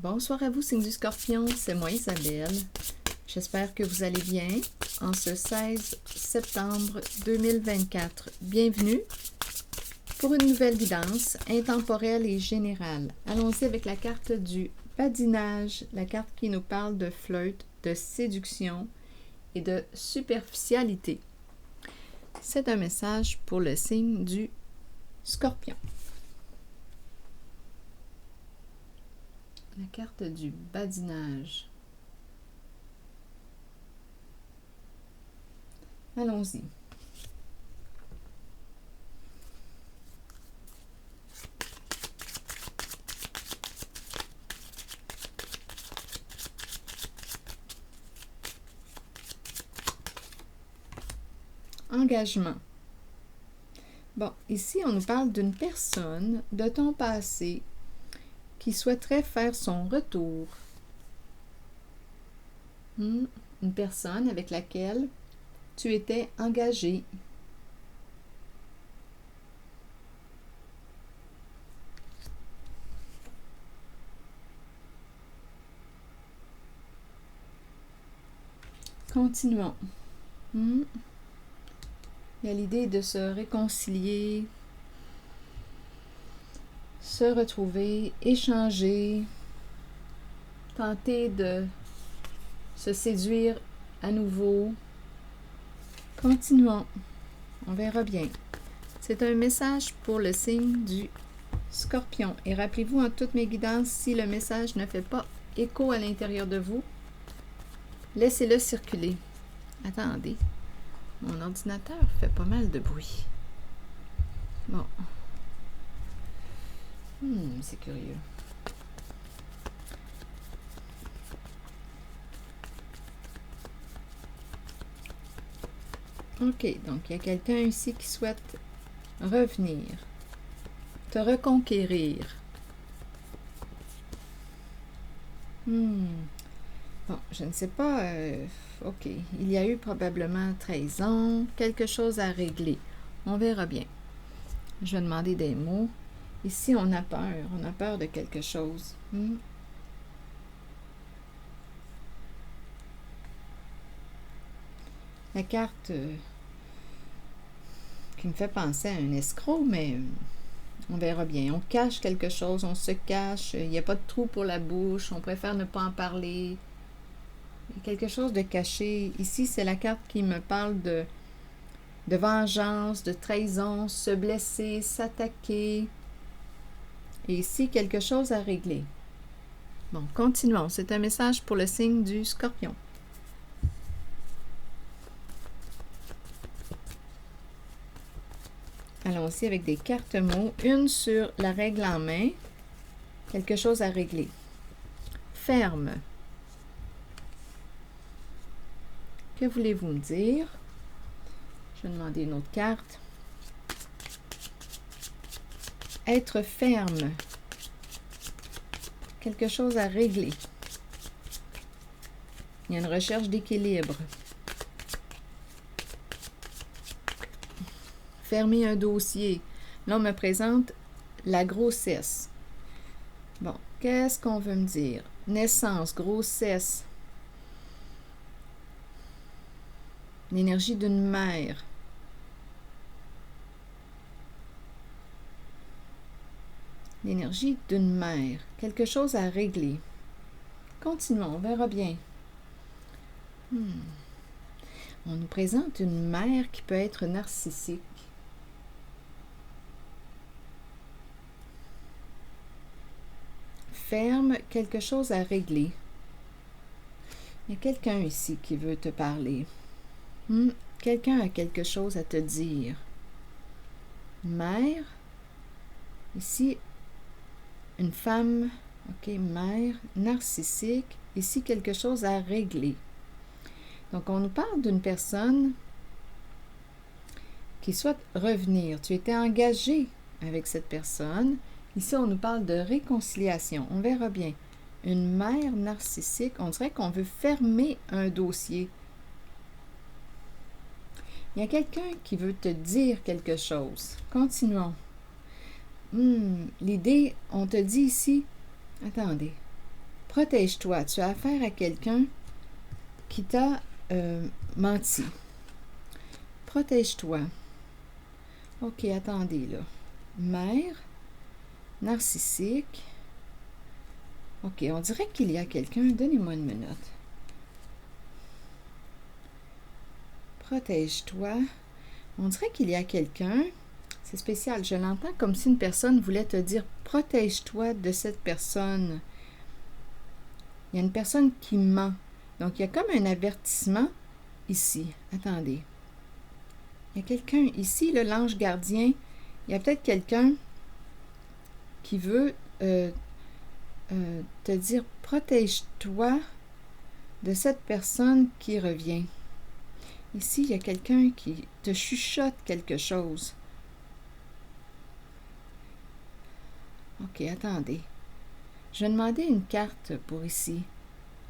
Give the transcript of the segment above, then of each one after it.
Bonsoir à vous, signe du Scorpion, c'est moi Isabelle. J'espère que vous allez bien en ce 16 septembre 2024. Bienvenue pour une nouvelle guidance intemporelle et générale. Allons-y avec la carte du badinage, la carte qui nous parle de flirt, de séduction et de superficialité. C'est un message pour le signe du Scorpion. La carte du badinage. Allons-y. Engagement. Bon, ici, on nous parle d'une personne de ton passé qui souhaiterait faire son retour. Une personne avec laquelle tu étais engagé. Continuons. Il y a l'idée de se réconcilier, se retrouver, échanger, tenter de se séduire à nouveau. Continuons. On verra bien. C'est un message pour le signe du Scorpion. Et rappelez-vous, en toutes mes guidances, si le message ne fait pas écho à l'intérieur de vous, laissez-le circuler. Attendez. Mon ordinateur fait pas mal de bruit. Bon. C'est curieux. OK, donc il y a quelqu'un ici qui souhaite revenir, te reconquérir. Bon, je ne sais pas. OK, il y a eu probablement trahison, quelque chose à régler. On verra bien. Je vais demander des mots. Ici, on a peur de quelque chose. La carte qui me fait penser à un escroc, mais on verra bien. On cache quelque chose, on se cache, il n'y a pas de trou pour la bouche, on préfère ne pas en parler. Il y a quelque chose de caché. Ici, c'est la carte qui me parle de vengeance, de trahison, se blesser, s'attaquer. Et ici, quelque chose à régler. Bon, continuons. C'est un message pour le signe du Scorpion. Allons-y avec des cartes mots. Une sur la règle en main. Quelque chose à régler. Ferme. Que voulez-vous me dire? Je vais demander une autre carte. Être ferme. Quelque chose à régler. Il y a une recherche d'équilibre. Fermer un dossier. Là, on me présente la grossesse. Bon, qu'est-ce qu'on veut me dire? Naissance, grossesse. L'énergie d'une mère. L'énergie d'une mère. Quelque chose à régler. Continuons, on verra bien. On nous présente une mère qui peut être narcissique. Ferme, quelque chose à régler. Il y a quelqu'un ici qui veut te parler. Quelqu'un a quelque chose à te dire. Mère. Ici, une femme. OK, mère, narcissique. Ici, quelque chose à régler. Donc, on nous parle d'une personne qui souhaite revenir. Tu étais engagé avec cette personne. Ici, on nous parle de réconciliation. On verra bien. Une mère narcissique, on dirait qu'on veut fermer un dossier. Il y a quelqu'un qui veut te dire quelque chose. Continuons. L'idée, on te dit ici, attendez, protège-toi. Tu as affaire à quelqu'un qui t'a menti. Protège-toi. OK, attendez là. Mère, narcissique. OK, on dirait qu'il y a quelqu'un. Donnez-moi une minute. Protège-toi. On dirait qu'il y a quelqu'un. C'est spécial. Je l'entends comme si une personne voulait te dire protège-toi de cette personne. Il y a une personne qui ment. Donc, il y a comme un avertissement ici. Attendez. Il y a quelqu'un ici, l'ange gardien. Il y a peut-être quelqu'un qui veut te dire protège-toi de cette personne qui revient. Ici, il y a quelqu'un qui te chuchote quelque chose. OK, attendez. Je vais demander une carte pour ici.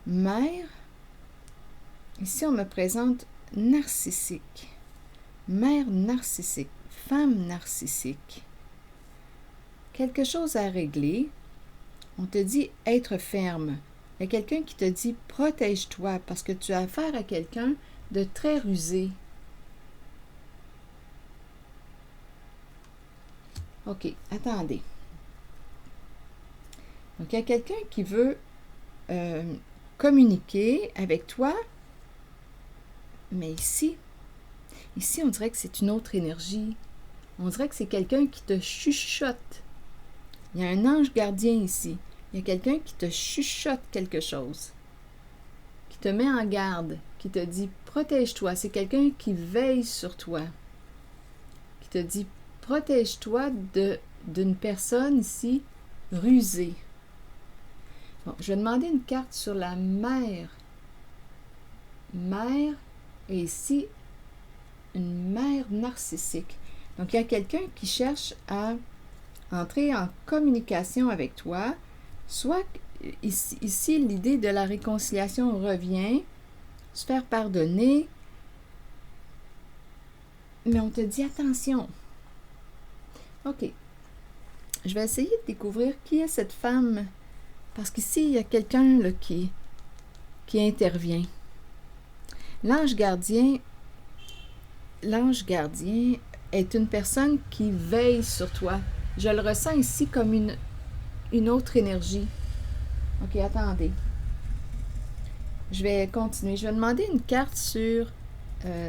Mère. Ici, on me présente narcissique. Mère narcissique. Femme narcissique. Quelque chose à régler. On te dit être ferme. Il y a quelqu'un qui te dit protège-toi parce que tu as affaire à quelqu'un de très rusé. OK, attendez. Donc, il y a quelqu'un qui veut communiquer avec toi, mais ici, on dirait que c'est une autre énergie. On dirait que c'est quelqu'un qui te chuchote. Il y a un ange gardien ici. Il y a quelqu'un qui te chuchote quelque chose, qui te met en garde, qui te dit protège-toi. C'est quelqu'un qui veille sur toi, qui te dit protège-toi d'une personne ici rusée. Bon, je vais demander une carte sur la mère. Mère, et ici, une mère narcissique. Donc, il y a quelqu'un qui cherche à entrer en communication avec toi. Soit ici l'idée de la réconciliation revient, se faire pardonner, mais on te dit attention. OK. Je vais essayer de découvrir qui est cette femme, parce qu'ici, il y a quelqu'un là, qui intervient. L'ange gardien est une personne qui veille sur toi. Je le ressens ici comme une autre énergie. OK, attendez. Je vais continuer. Je vais demander une carte sur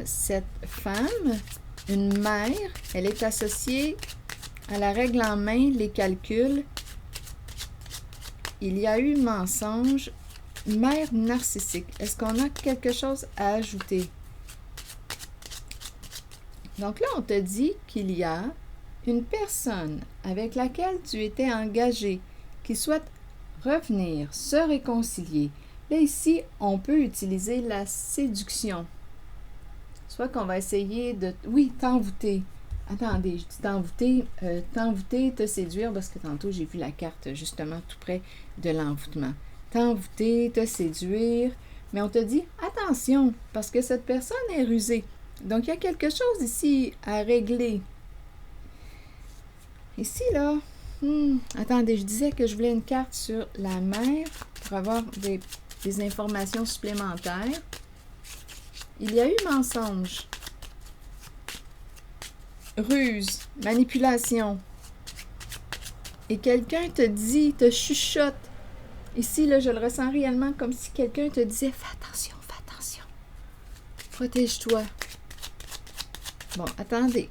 cette femme, une mère. Elle est associée à la règle en main, les calculs. Il y a eu mensonge. Mère narcissique. Est-ce qu'on a quelque chose à ajouter? Donc là, on te dit qu'il y a une personne avec laquelle tu étais engagé qui souhaite revenir, se réconcilier. Là, ici, on peut utiliser la séduction. Soit qu'on va essayer de... Oui, t'envoûter. Attendez, je dis t'envoûter, te séduire, parce que tantôt, j'ai vu la carte justement tout près de l'envoûtement. T'envoûter, te séduire, mais on te dit attention, parce que cette personne est rusée. Donc, il y a quelque chose ici à régler. Ici, là, attendez, je disais que je voulais une carte sur la mère pour avoir des informations supplémentaires. Il y a eu mensonge, ruse, manipulation. Et quelqu'un te dit, te chuchote. Ici, là, je le ressens réellement comme si quelqu'un te disait « Fais attention, protège-toi. » Bon, attendez.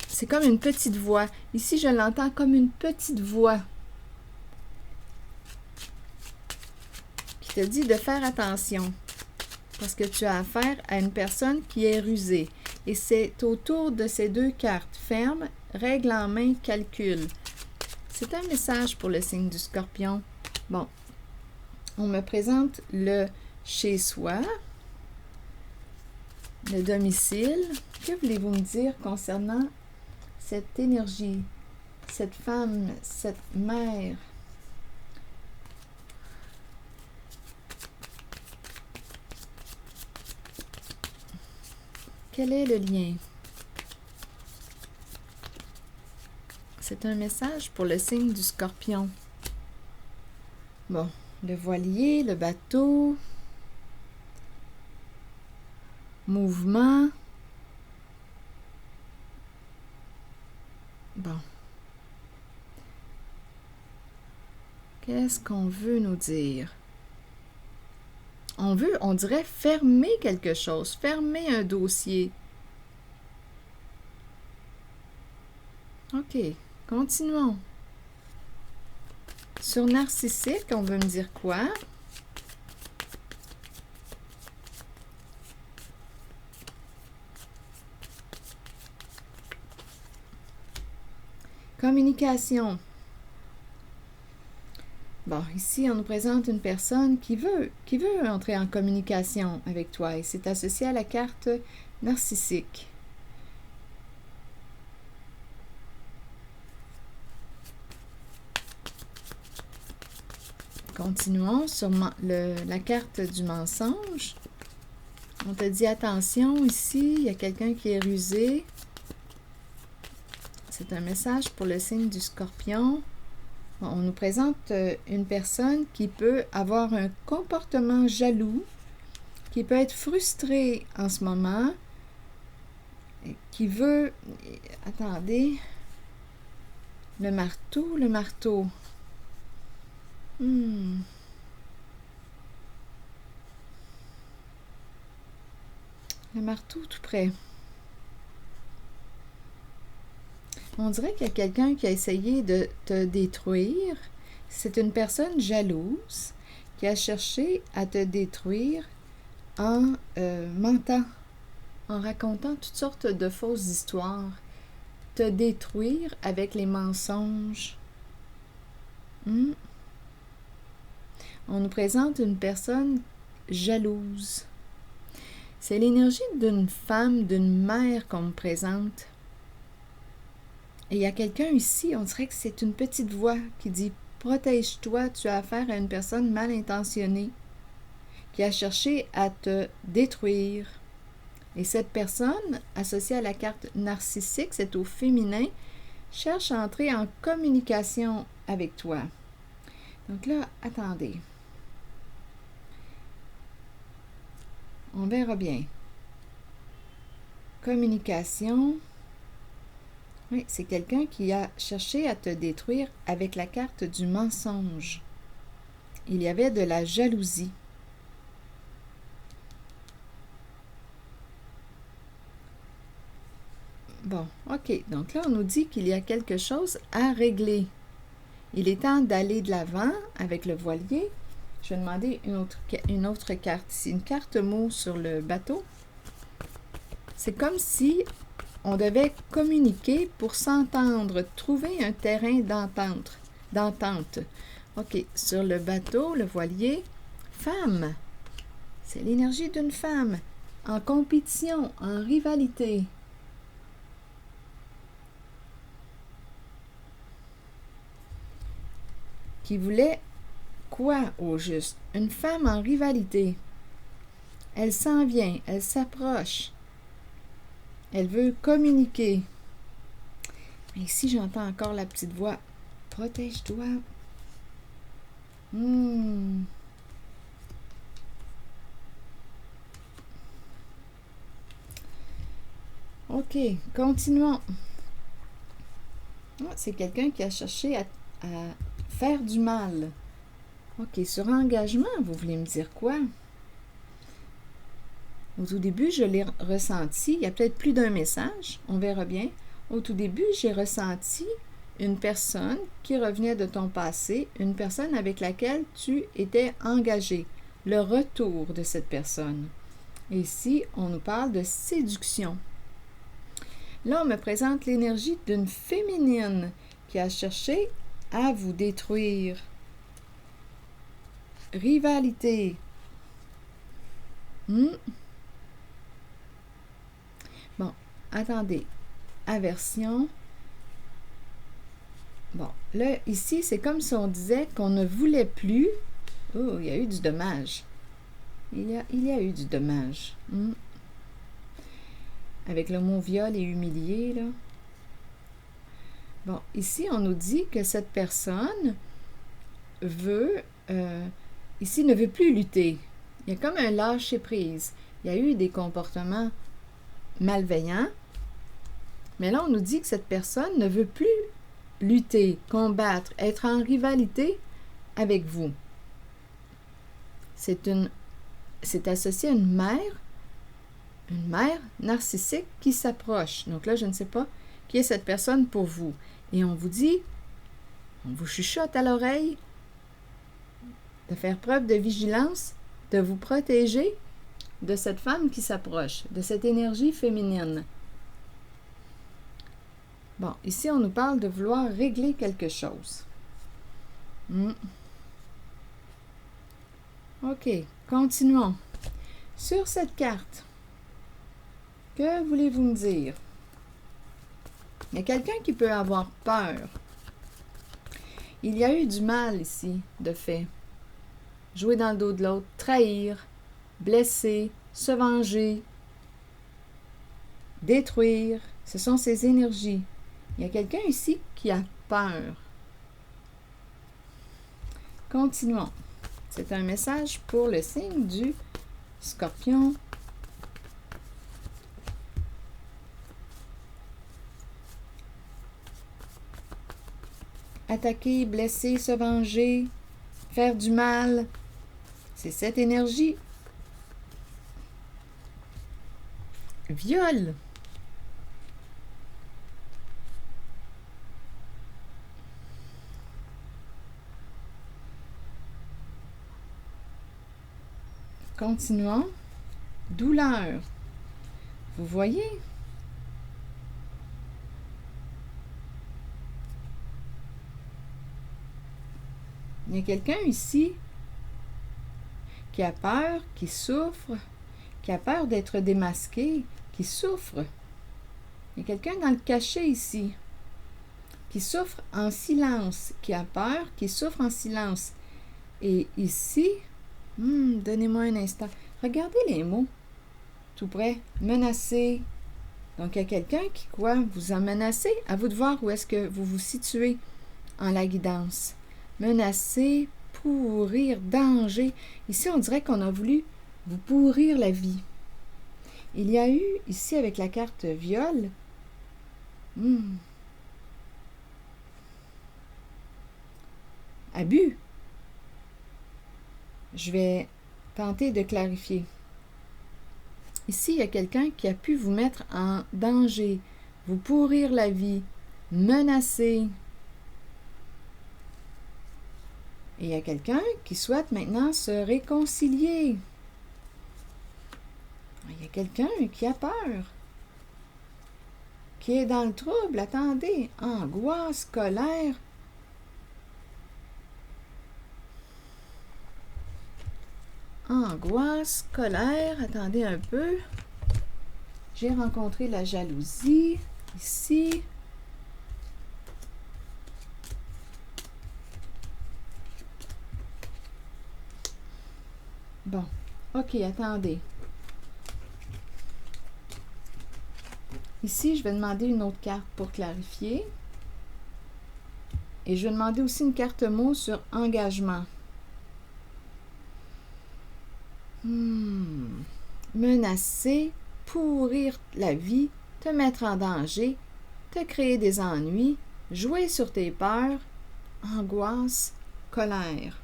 C'est comme une petite voix. Ici, je l'entends comme une petite voix qui te dit de faire attention parce que tu as affaire à une personne qui est rusée. Et c'est autour de ces deux cartes, ferme, règle en main, calcul. C'est un message pour le signe du Scorpion. Bon, on me présente le chez-soi, le domicile. Que voulez-vous me dire concernant cette énergie, cette femme, cette mère? Quel est le lien? C'est un message pour le signe du Scorpion. Bon, le voilier, le bateau, mouvement. Bon. Qu'est-ce qu'on veut nous dire? On dirait fermer quelque chose, fermer un dossier. OK, continuons. Sur narcissique, on veut me dire quoi? Communication. Bon, ici, on nous présente une personne qui veut entrer en communication avec toi et c'est associé à la carte narcissique. Continuons sur la carte du mensonge. On te dit attention ici, il y a quelqu'un qui est rusé. C'est un message pour le signe du Scorpion. Bon, on nous présente une personne qui peut avoir un comportement jaloux, qui peut être frustrée en ce moment, qui veut... Attendez. Le marteau. Le marteau tout près. On dirait qu'il y a quelqu'un qui a essayé de te détruire. C'est une personne jalouse qui a cherché à te détruire en mentant, en racontant toutes sortes de fausses histoires. Te détruire avec les mensonges. On nous présente une personne jalouse. C'est l'énergie d'une femme, d'une mère qu'on me présente. Et il y a quelqu'un ici, on dirait que c'est une petite voix qui dit « Protège-toi, tu as affaire à une personne mal intentionnée qui a cherché à te détruire. » Et cette personne, associée à la carte narcissique, c'est au féminin, cherche à entrer en communication avec toi. Donc là, attendez. On verra bien. Communication. Oui, c'est quelqu'un qui a cherché à te détruire avec la carte du mensonge. Il y avait de la jalousie. Bon, OK. Donc là, on nous dit qu'il y a quelque chose à régler. Il est temps d'aller de l'avant avec le voilier. Je vais demander une autre carte. C'est une carte mot sur le bateau. C'est comme si on devait communiquer pour s'entendre, trouver un terrain d'entente. OK, sur le bateau, le voilier, femme. C'est l'énergie d'une femme en compétition, en rivalité. Qui voulait quoi au juste? Une femme en rivalité. Elle s'en vient, elle s'approche. Elle veut communiquer. Mais ici, j'entends encore la petite voix. Protège-toi. OK, continuons. C'est quelqu'un qui a cherché à faire du mal. OK, sur engagement, vous voulez me dire quoi? Au tout début, je l'ai ressenti. Il y a peut-être plus d'un message. On verra bien. Au tout début, j'ai ressenti une personne qui revenait de ton passé, une personne avec laquelle tu étais engagé. Le retour de cette personne. Et ici, on nous parle de séduction. Là, on me présente l'énergie d'une féminine qui a cherché à vous détruire. Rivalité. Bon, attendez. Aversion. Bon, là, ici, c'est comme si on disait qu'on ne voulait plus. Oh, il y a eu du dommage. Il y a eu du dommage. Avec le mot viol et humilié, là. Bon, ici, on nous dit que cette personne veut ici, ne veut plus lutter. Il y a comme un lâcher-prise. Il y a eu des comportements malveillants, mais là, on nous dit que cette personne ne veut plus lutter, combattre, être en rivalité avec vous. C'est associé à une mère narcissique qui s'approche. Donc là, je ne sais pas qui est cette personne pour vous. Et on vous dit, on vous chuchote à l'oreille de faire preuve de vigilance, de vous protéger de cette femme qui s'approche, de cette énergie féminine. Bon, ici, on nous parle de vouloir régler quelque chose. OK, continuons. Sur cette carte, que voulez-vous me dire? Il y a quelqu'un qui peut avoir peur. Il y a eu du mal ici, de fait. Jouer dans le dos de l'autre, trahir, blesser, se venger, détruire. Ce sont ces énergies. Il y a quelqu'un ici qui a peur. Continuons. C'est un message pour le signe du Scorpion. Attaquer, blesser, se venger, faire du mal. C'est cette énergie. Viol. Continuons. Douleur. Vous voyez? Il y a quelqu'un ici qui a peur, qui souffre, qui a peur d'être démasqué, qui souffre. Il y a quelqu'un dans le cachet ici qui souffre en silence, qui a peur, qui souffre en silence. Et ici, donnez-moi un instant. Regardez les mots. Tout près. Menacer. Donc, il y a quelqu'un qui, vous a menacé. À vous de voir où est-ce que vous vous situez en la guidance. Menacer, pourrir, danger. Ici, on dirait qu'on a voulu vous pourrir la vie. Il y a eu, ici, avec la carte viol, abus. Je vais tenter de clarifier. Ici, il y a quelqu'un qui a pu vous mettre en danger, vous pourrir la vie, menacer. Et il y a quelqu'un qui souhaite maintenant se réconcilier. Il y a quelqu'un qui a peur, qui est dans le trouble. Attendez, angoisse, colère. Angoisse, colère, attendez un peu. J'ai rencontré la jalousie, ici. Bon, ok, attendez. Ici, je vais demander une autre carte pour clarifier. Et je vais demander aussi une carte mot sur engagement. Menacer, pourrir la vie, te mettre en danger, te créer des ennuis, jouer sur tes peurs, angoisse, colère.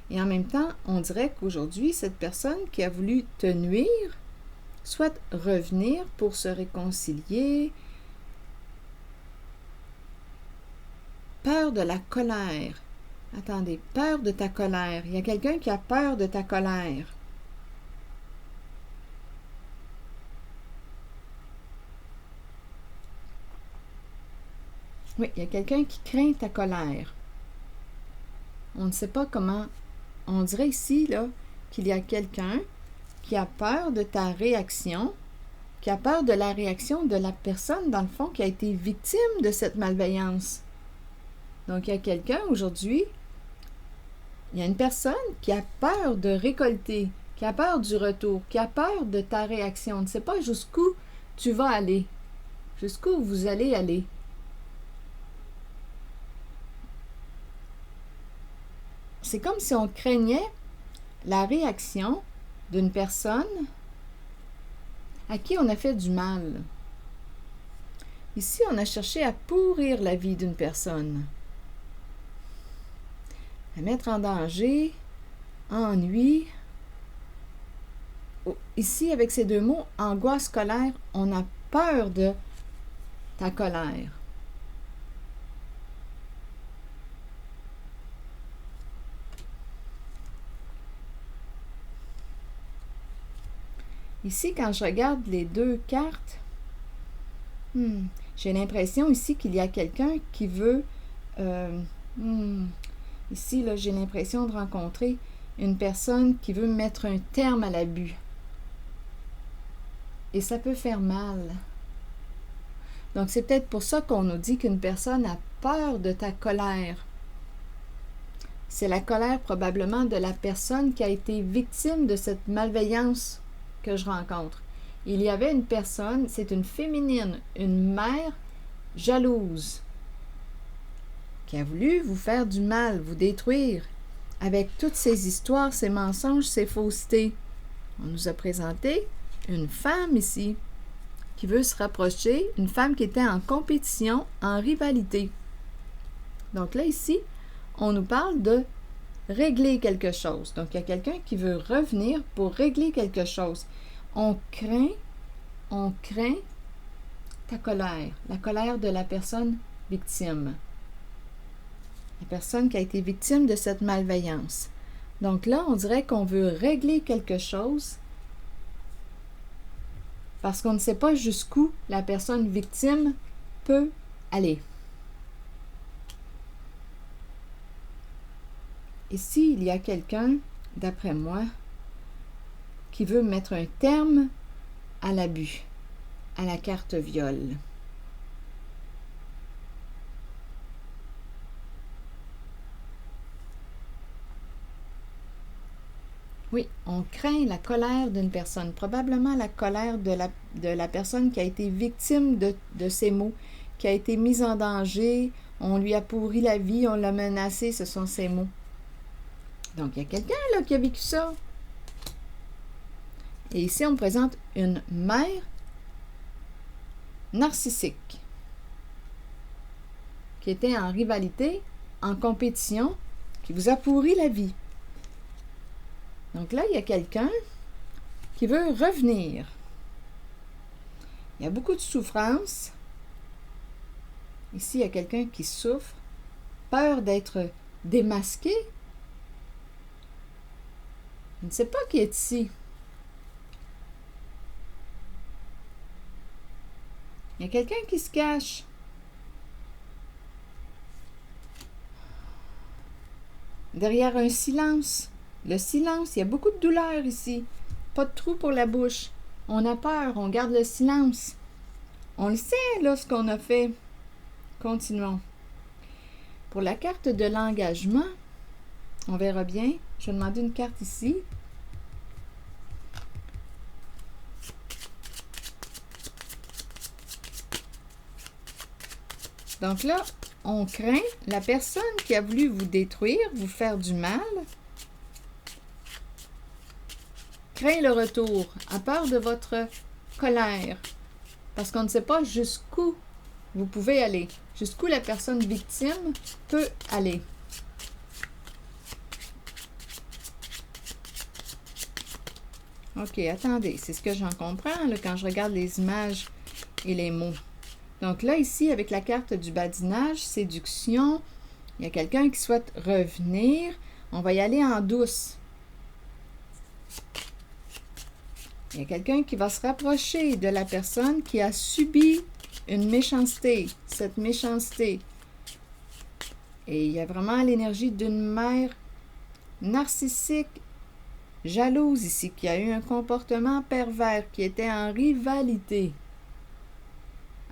Et en même temps, on dirait qu'aujourd'hui, cette personne qui a voulu te nuire souhaite revenir pour se réconcilier. Peur de la colère. Attendez, peur de ta colère. Il y a quelqu'un qui a peur de ta colère. Oui, il y a quelqu'un qui craint ta colère. On ne sait pas comment. On dirait ici là, qu'il y a quelqu'un qui a peur de ta réaction, qui a peur de la réaction de la personne, dans le fond, qui a été victime de cette malveillance. Donc, il y a quelqu'un aujourd'hui, il y a une personne qui a peur de récolter, qui a peur du retour, qui a peur de ta réaction. On ne sait pas jusqu'où tu vas aller, jusqu'où vous allez aller. c'est comme si on craignait la réaction d'une personne à qui on a fait du mal. Ici, on a cherché à pourrir la vie d'une personne, à mettre en danger, ennui. Ici, avec ces deux mots, angoisse, colère, on a peur de ta colère. Ici, quand je regarde les deux cartes, j'ai l'impression ici qu'il y a quelqu'un qui veut... ici, là, j'ai l'impression de rencontrer une personne qui veut mettre un terme à l'abus. Et ça peut faire mal. Donc, c'est peut-être pour ça qu'on nous dit qu'une personne a peur de ta colère. C'est la colère probablement de la personne qui a été victime de cette malveillance que je rencontre. Il y avait une personne, c'est une féminine, une mère jalouse, qui a voulu vous faire du mal, vous détruire, avec toutes ces histoires, ces mensonges, ces faussetés. On nous a présenté une femme ici, qui veut se rapprocher, une femme qui était en compétition, en rivalité. Donc là, ici, on nous parle de régler quelque chose. Donc, il y a quelqu'un qui veut revenir pour régler quelque chose. On craint ta colère, la colère de la personne victime. La personne qui a été victime de cette malveillance. Donc là, on dirait qu'on veut régler quelque chose parce qu'on ne sait pas jusqu'où la personne victime peut aller. Ici, il y a quelqu'un, d'après moi, qui veut mettre un terme à l'abus, à la carte viol. Oui, on craint la colère d'une personne, probablement la colère de la personne qui a été victime de ces mots, qui a été mise en danger, on lui a pourri la vie, on l'a menacé, ce sont ces mots. Donc, il y a quelqu'un là qui a vécu ça. Et ici, on me présente une mère narcissique qui était en rivalité, en compétition, qui vous a pourri la vie. Donc là, il y a quelqu'un qui veut revenir. Il y a beaucoup de souffrance. Ici, il y a quelqu'un qui souffre, peur d'être démasqué. Je ne sais pas qui est ici. Il y a quelqu'un qui se cache. Derrière un silence. Le silence, il y a beaucoup de douleur ici. Pas de trou pour la bouche. On a peur, on garde le silence. On le sait, là, ce qu'on a fait. Continuons. Pour la carte de l'engagement, on verra bien. Je vais demander une carte ici. Donc là, on craint la personne qui a voulu vous détruire, vous faire du mal, craint le retour, a peur de votre colère, parce qu'on ne sait pas jusqu'où vous pouvez aller, jusqu'où la personne victime peut aller. OK, attendez, c'est ce que j'en comprends là, quand je regarde les images et les mots. Donc là, ici, avec la carte du badinage, séduction, il y a quelqu'un qui souhaite revenir. On va y aller en douce. Il y a quelqu'un qui va se rapprocher de la personne qui a subi une méchanceté, cette méchanceté. Et il y a vraiment l'énergie d'une mère narcissique, jalouse ici, qui a eu un comportement pervers, qui était en rivalité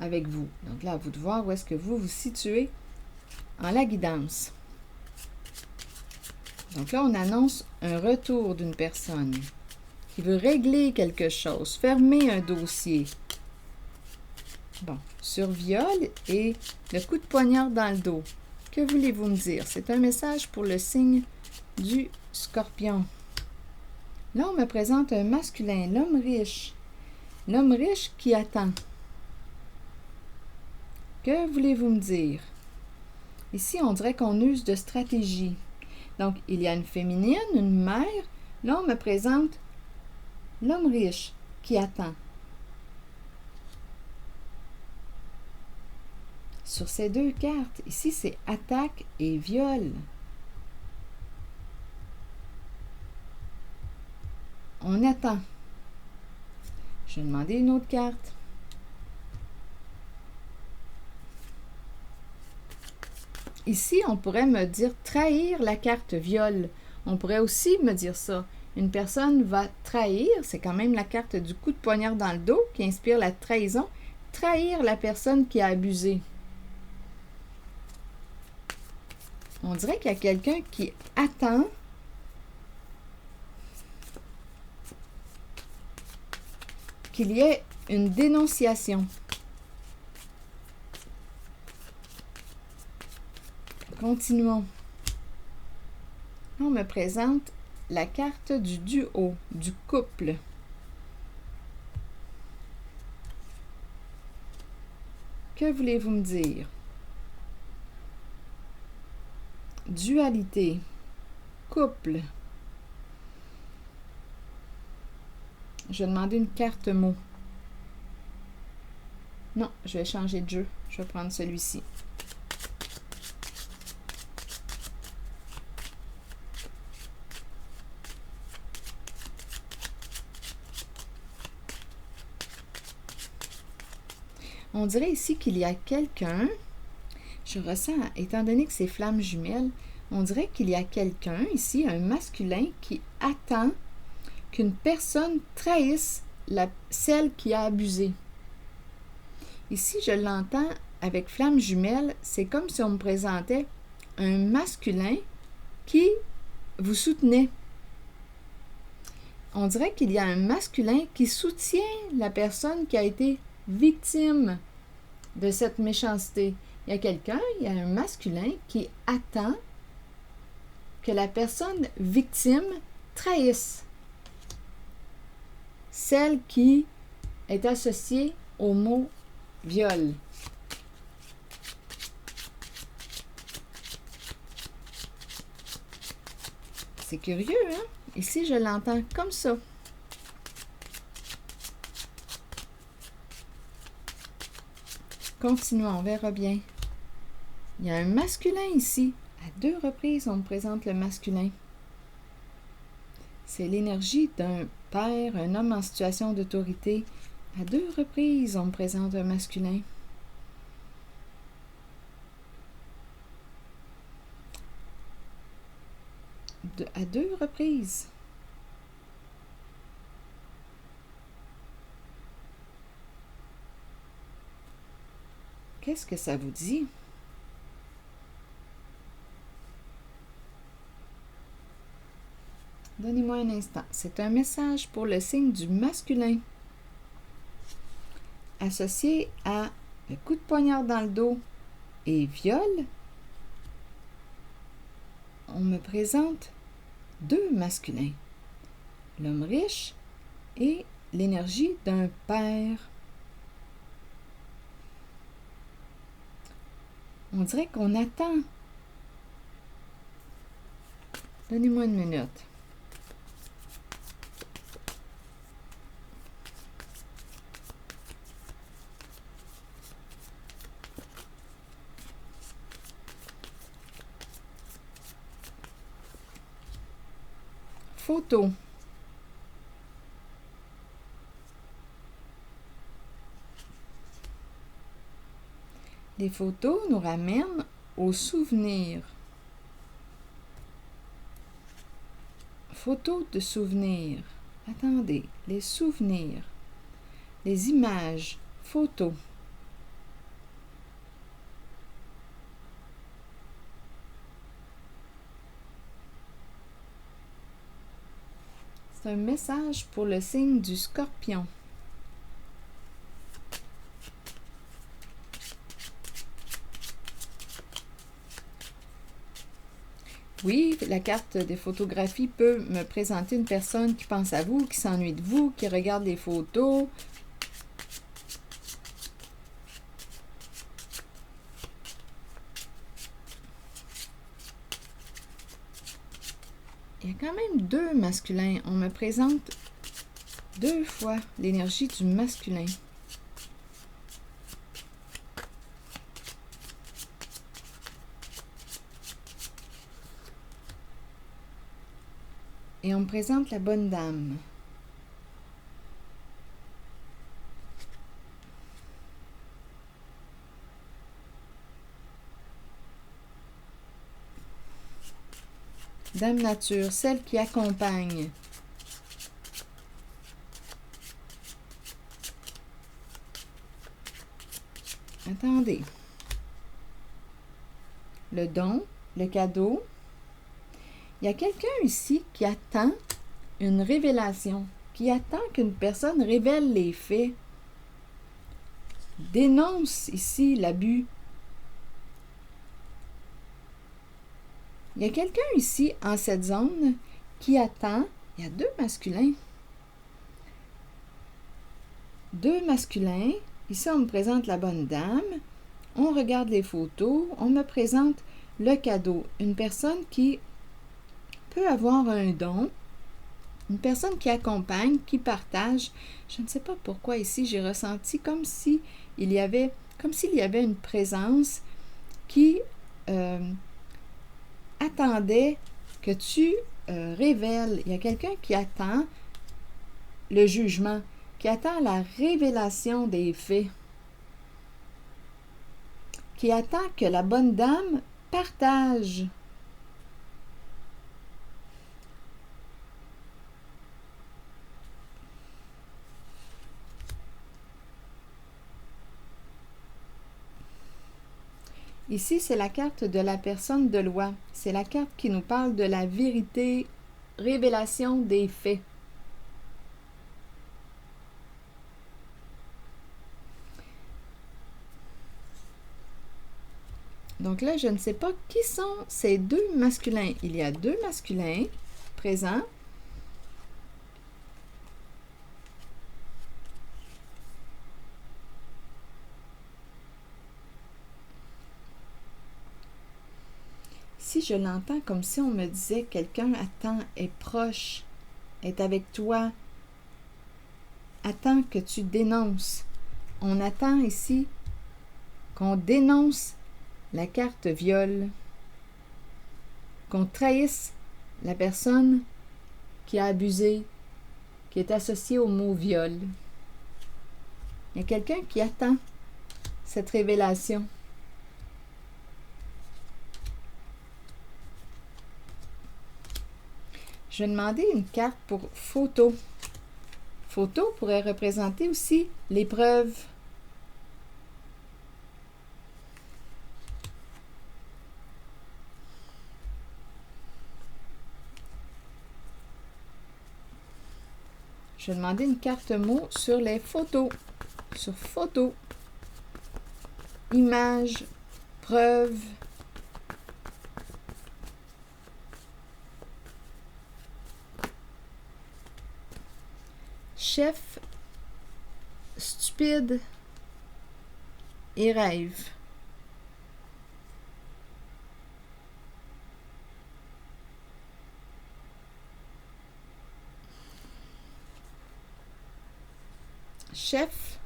avec vous. Donc là, à vous de voir où est-ce que vous vous situez en la guidance. Donc là, on annonce un retour d'une personne qui veut régler quelque chose, fermer un dossier. Bon, sur viol et le coup de poignard dans le dos. Que voulez-vous me dire? C'est un message pour le signe du Scorpion. Là, on me présente un masculin, l'homme riche. L'homme riche qui attend. Que voulez-vous me dire? Ici, on dirait qu'on use de stratégie. Donc, il y a une féminine, une mère. Là, on me présente l'homme riche qui attend. Sur ces deux cartes, ici, c'est attaque et viol. On attend. Je vais demander une autre carte. Ici, on pourrait me dire trahir la carte viol. On pourrait aussi me dire ça. Une personne va trahir, c'est quand même la carte du coup de poignard dans le dos qui inspire la trahison. Trahir la personne qui a abusé. On dirait qu'il y a quelqu'un qui attend qu'il y ait une dénonciation. Continuons. On me présente la carte du duo, du couple. Que voulez-vous me dire? Dualité, couple. Je vais demander une carte mot. Non, je vais changer de jeu. Je vais prendre celui-ci. On dirait ici qu'il y a quelqu'un, je ressens, étant donné que c'est flammes jumelles, on dirait qu'il y a quelqu'un ici, un masculin, qui attend qu'une personne trahisse celle qui a abusé. Ici, je l'entends avec flammes jumelles, c'est comme si on me présentait un masculin qui vous soutenait. On dirait qu'il y a un masculin qui soutient la personne qui a été victime de cette méchanceté. Il y a quelqu'un, il y a un masculin qui attend que la personne victime trahisse celle qui est associée au mot viol. C'est curieux, hein? Ici, je l'entends comme ça. Continuons, on verra bien. Il y a un masculin ici. À 2 reprises, on me présente le masculin. C'est l'énergie d'un père, un homme en situation d'autorité. À 2 reprises, on me présente un masculin. À 2 reprises. Qu'est-ce que ça vous dit? Donnez-moi un instant. C'est un message pour le signe du masculin. Associé à le coup de poignard dans le dos et viol, on me présente 2 masculins. L'homme riche et l'énergie d'un père. On dirait qu'on attend. Donnez-moi une minute. Photo. Les photos nous ramènent aux souvenirs. Photos de souvenirs. Attendez, les souvenirs. Les images, photos. C'est un message pour le signe du Scorpion. Oui, la carte des photographies peut me présenter une personne qui pense à vous, qui s'ennuie de vous, qui regarde les photos. Il y a quand même 2 masculins. On me présente 2 fois l'énergie du masculin. Et on me présente la bonne dame. Dame nature, celle qui accompagne. Attendez. Le don, le cadeau. Il y a quelqu'un ici qui attend une révélation, qui attend qu'une personne révèle les faits. Dénonce ici l'abus. Il y a quelqu'un ici, en cette zone, qui attend. Il y a 2 masculins. 2 masculins. Ici, on me présente la bonne dame. On regarde les photos. On me présente le cadeau. Une personne qui peut avoir un don. Une personne qui accompagne, qui partage. Je ne sais pas pourquoi ici, j'ai ressenti comme s'il y avait une présence qui attendait que tu révèles. Il y a quelqu'un qui attend le jugement, qui attend la révélation des faits, qui attend que la bonne dame partage. Ici, c'est la carte de la personne de loi. C'est la carte qui nous parle de la vérité, révélation des faits. Donc là, je ne sais pas qui sont ces 2 masculins. Il y a 2 masculins présents. Si je l'entends comme si on me disait quelqu'un attend, est proche, est avec toi, attend que tu dénonces. On attend ici qu'on dénonce la carte viol, qu'on trahisse la personne qui a abusé, qui est associée au mot viol. Il y a quelqu'un qui attend cette révélation. Je vais demander une carte pour photo. Photo pourrait représenter aussi l'épreuve. Je vais demander une carte mot sur les photos. Sur photo. Image. Preuve. Chef, stupide et rêve. Chef,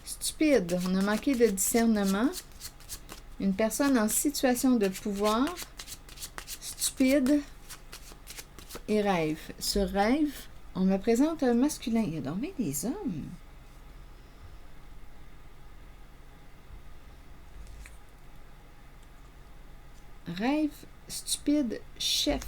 stupide, on a manqué de discernement. Une personne en situation de pouvoir, stupide et rêve. Sur rêve, on me présente un masculin. Il y a donc bien des hommes. Rêve, stupide, chef.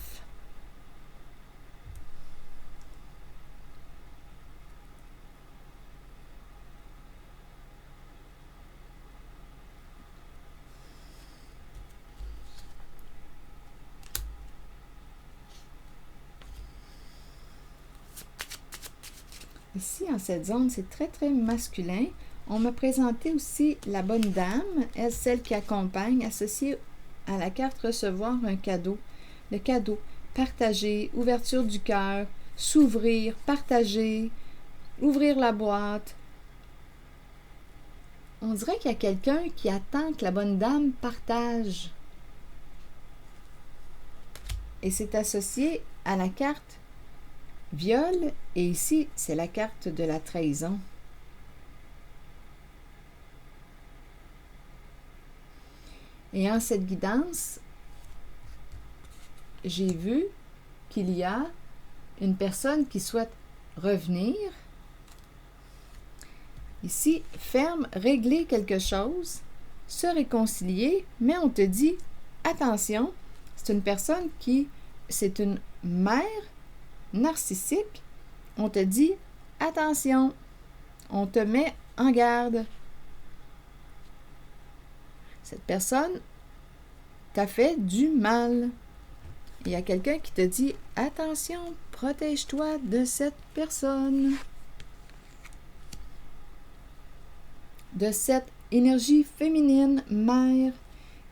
Ici, en cette zone, c'est très, très masculin. On m'a présenté aussi la bonne dame, elle, celle qui accompagne, associée à la carte recevoir un cadeau. Le cadeau, partager, ouverture du cœur, s'ouvrir, partager, ouvrir la boîte. On dirait qu'il y a quelqu'un qui attend que la bonne dame partage. Et c'est associé à la carte viol, et ici, c'est la carte de la trahison. Et en cette guidance, j'ai vu qu'il y a une personne qui souhaite revenir. Ici, ferme, régler quelque chose, se réconcilier, mais on te dit, attention, c'est une personne c'est une mère narcissique. On te dit, attention, on te met en garde. Cette personne t'a fait du mal. Il y a quelqu'un qui te dit, attention, protège-toi de cette personne. De cette énergie féminine, mère,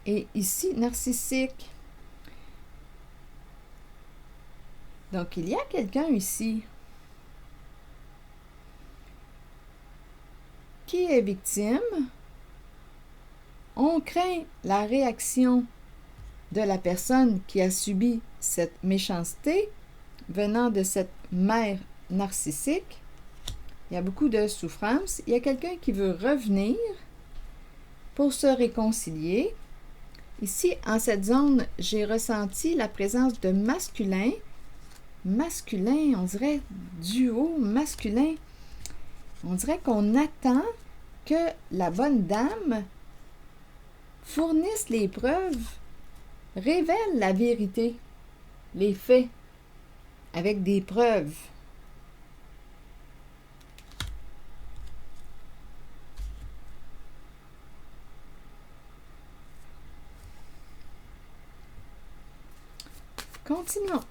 et ici, narcissique. Donc, il y a quelqu'un ici qui est victime. On craint la réaction de la personne qui a subi cette méchanceté venant de cette mère narcissique. Il y a beaucoup de souffrance. Il y a quelqu'un qui veut revenir pour se réconcilier. Ici, en cette zone, j'ai ressenti la présence de masculin. Masculin, on dirait duo masculin. On dirait qu'on attend que la bonne dame fournisse les preuves, révèle la vérité, les faits, avec des preuves. Continuons.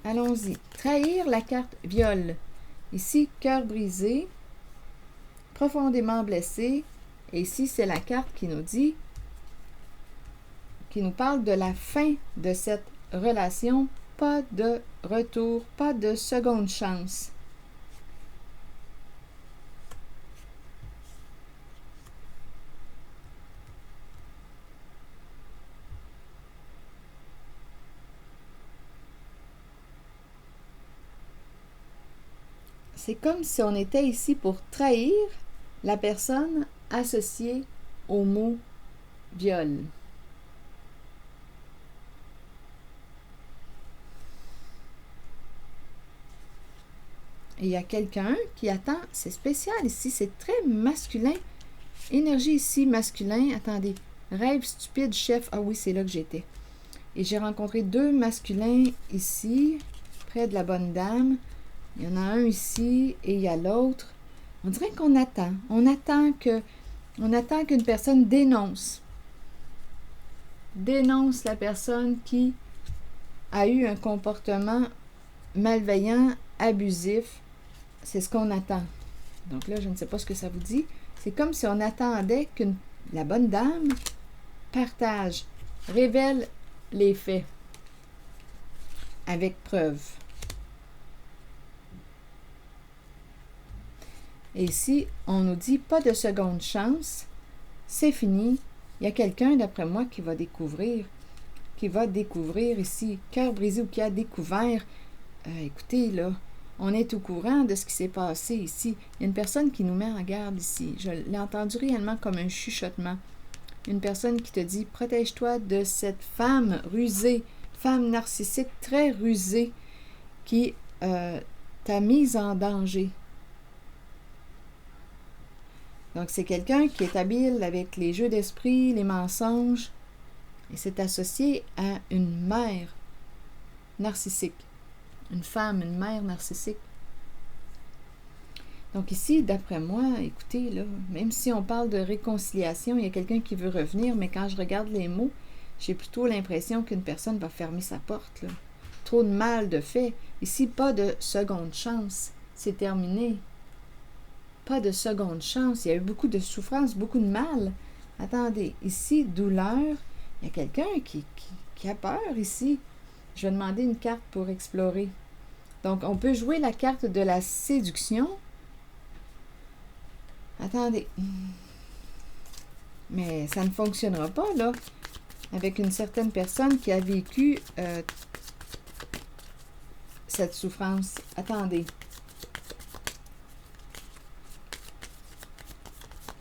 Allons-y. Trahir la carte viol. Ici, cœur brisé, profondément blessé. Et ici, c'est la carte qui nous dit, qui nous parle de la fin de cette relation. Pas de retour, pas de seconde chance. C'est comme si on était ici pour trahir la personne associée au mot viol. Et il y a quelqu'un qui attend, c'est spécial ici, c'est très masculin. Énergie ici, masculin. Attendez, rêve stupide, chef. Ah oui, c'est là que j'étais. Et j'ai rencontré deux masculins ici, près de la bonne dame. Il y en a un ici et il y a l'autre. On dirait qu'on attend. On attend qu'une personne dénonce. Dénonce la personne qui a eu un comportement malveillant, abusif. C'est ce qu'on attend. Donc là, je ne sais pas ce que ça vous dit. C'est comme si on attendait que la bonne dame partage, révèle les faits avec preuve. Et ici, on nous dit pas de seconde chance, c'est fini. Il y a quelqu'un, d'après moi, qui va découvrir ici, cœur brisé ou qui a découvert. Écoutez, là, on est au courant de ce qui s'est passé ici. Il y a une personne qui nous met en garde ici. Je l'ai entendu réellement comme un chuchotement. Une personne qui te dit, protège-toi de cette femme rusée, femme narcissique très rusée, qui t'a mise en danger. Donc, c'est quelqu'un qui est habile avec les jeux d'esprit, les mensonges, et c'est associé à une mère narcissique. Une femme, une mère narcissique. Donc ici, d'après moi, écoutez, là, même si on parle de réconciliation, il y a quelqu'un qui veut revenir, mais quand je regarde les mots, j'ai plutôt l'impression qu'une personne va fermer sa porte, là. Trop de mal de fait. Ici, pas de seconde chance. C'est terminé. pas de seconde chance. Il y a eu beaucoup de souffrance, beaucoup de mal. Attendez, ici, douleur. Il y a quelqu'un qui a peur ici. Je vais demander une carte pour explorer. Donc, on peut jouer la carte de la séduction. Attendez. Mais ça ne fonctionnera pas, là, avec une certaine personne qui a vécu cette souffrance. Attendez.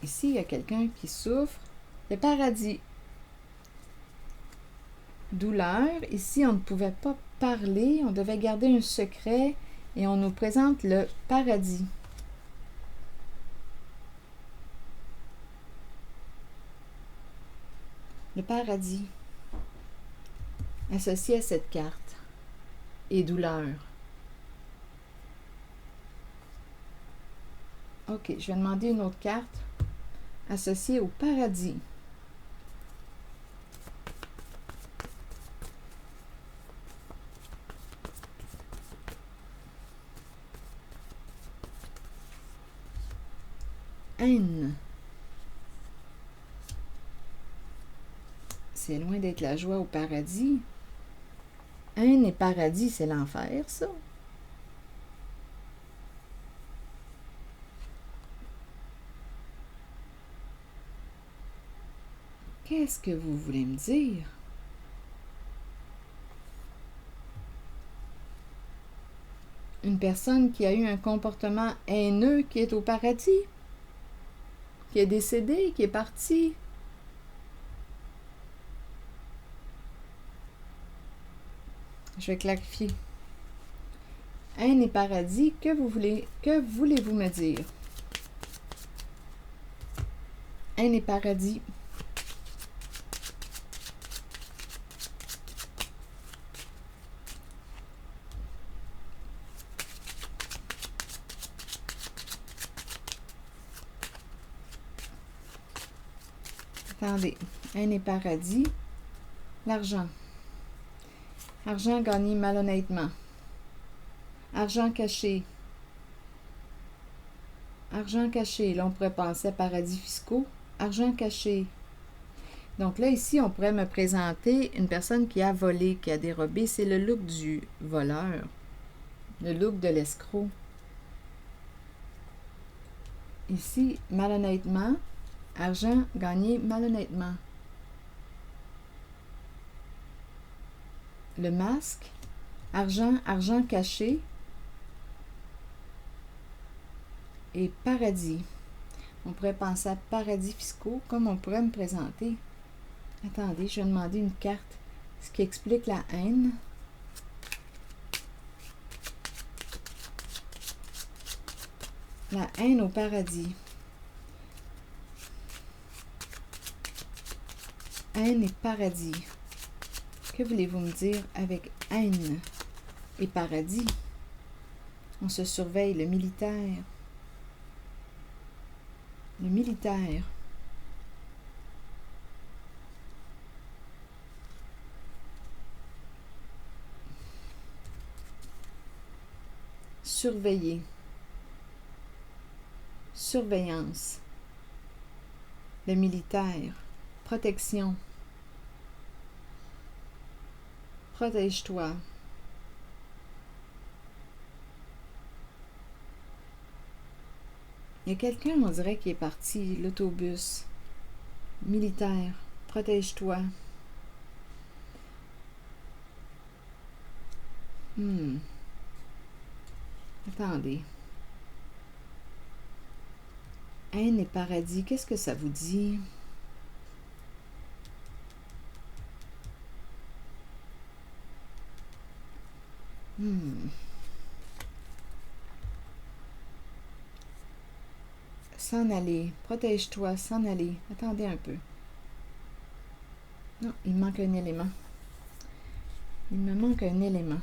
Ici, il y a quelqu'un qui souffre. Le paradis. Douleur. Ici, on ne pouvait pas parler. On devait garder un secret. Et on nous présente le paradis. Le paradis. Associé à cette carte. Et douleur. OK, je vais demander une autre carte associée au paradis. Haine. C'est loin d'être la joie au paradis. Haine et paradis, c'est l'enfer, ça. Qu'est-ce que vous voulez me dire? Une personne qui a eu un comportement haineux qui est au paradis? Qui est décédé, qui est parti? Je vais clarifier. Haine et paradis, que voulez-vous me dire? Haine et paradis. Attendez. Haine et paradis. L'argent. Argent gagné malhonnêtement. Argent caché. Argent caché. Là, on pourrait penser à paradis fiscaux. Argent caché. Donc là, ici, on pourrait me présenter une personne qui a volé, qui a dérobé. C'est le look du voleur. Le look de l'escroc. Ici, malhonnêtement. Argent gagné malhonnêtement. Le masque. Argent caché. Et paradis. On pourrait penser à paradis fiscaux, comme on pourrait me présenter. Attendez, je vais demander une carte. Ce qui explique la haine. La haine au paradis. Haine et paradis. Que voulez-vous me dire avec haine et paradis? On se surveille, le militaire. Le militaire. Surveiller. Surveillance. Le militaire. Protection. Protège-toi. Il y a quelqu'un, on dirait, qui est parti. L'autobus. Militaire. Protège-toi. Attendez. Haine et paradis, qu'est-ce que ça vous dit? S'en aller. Protège-toi, s'en aller. Attendez un peu. Non, il manque un élément. Il me manque un élément.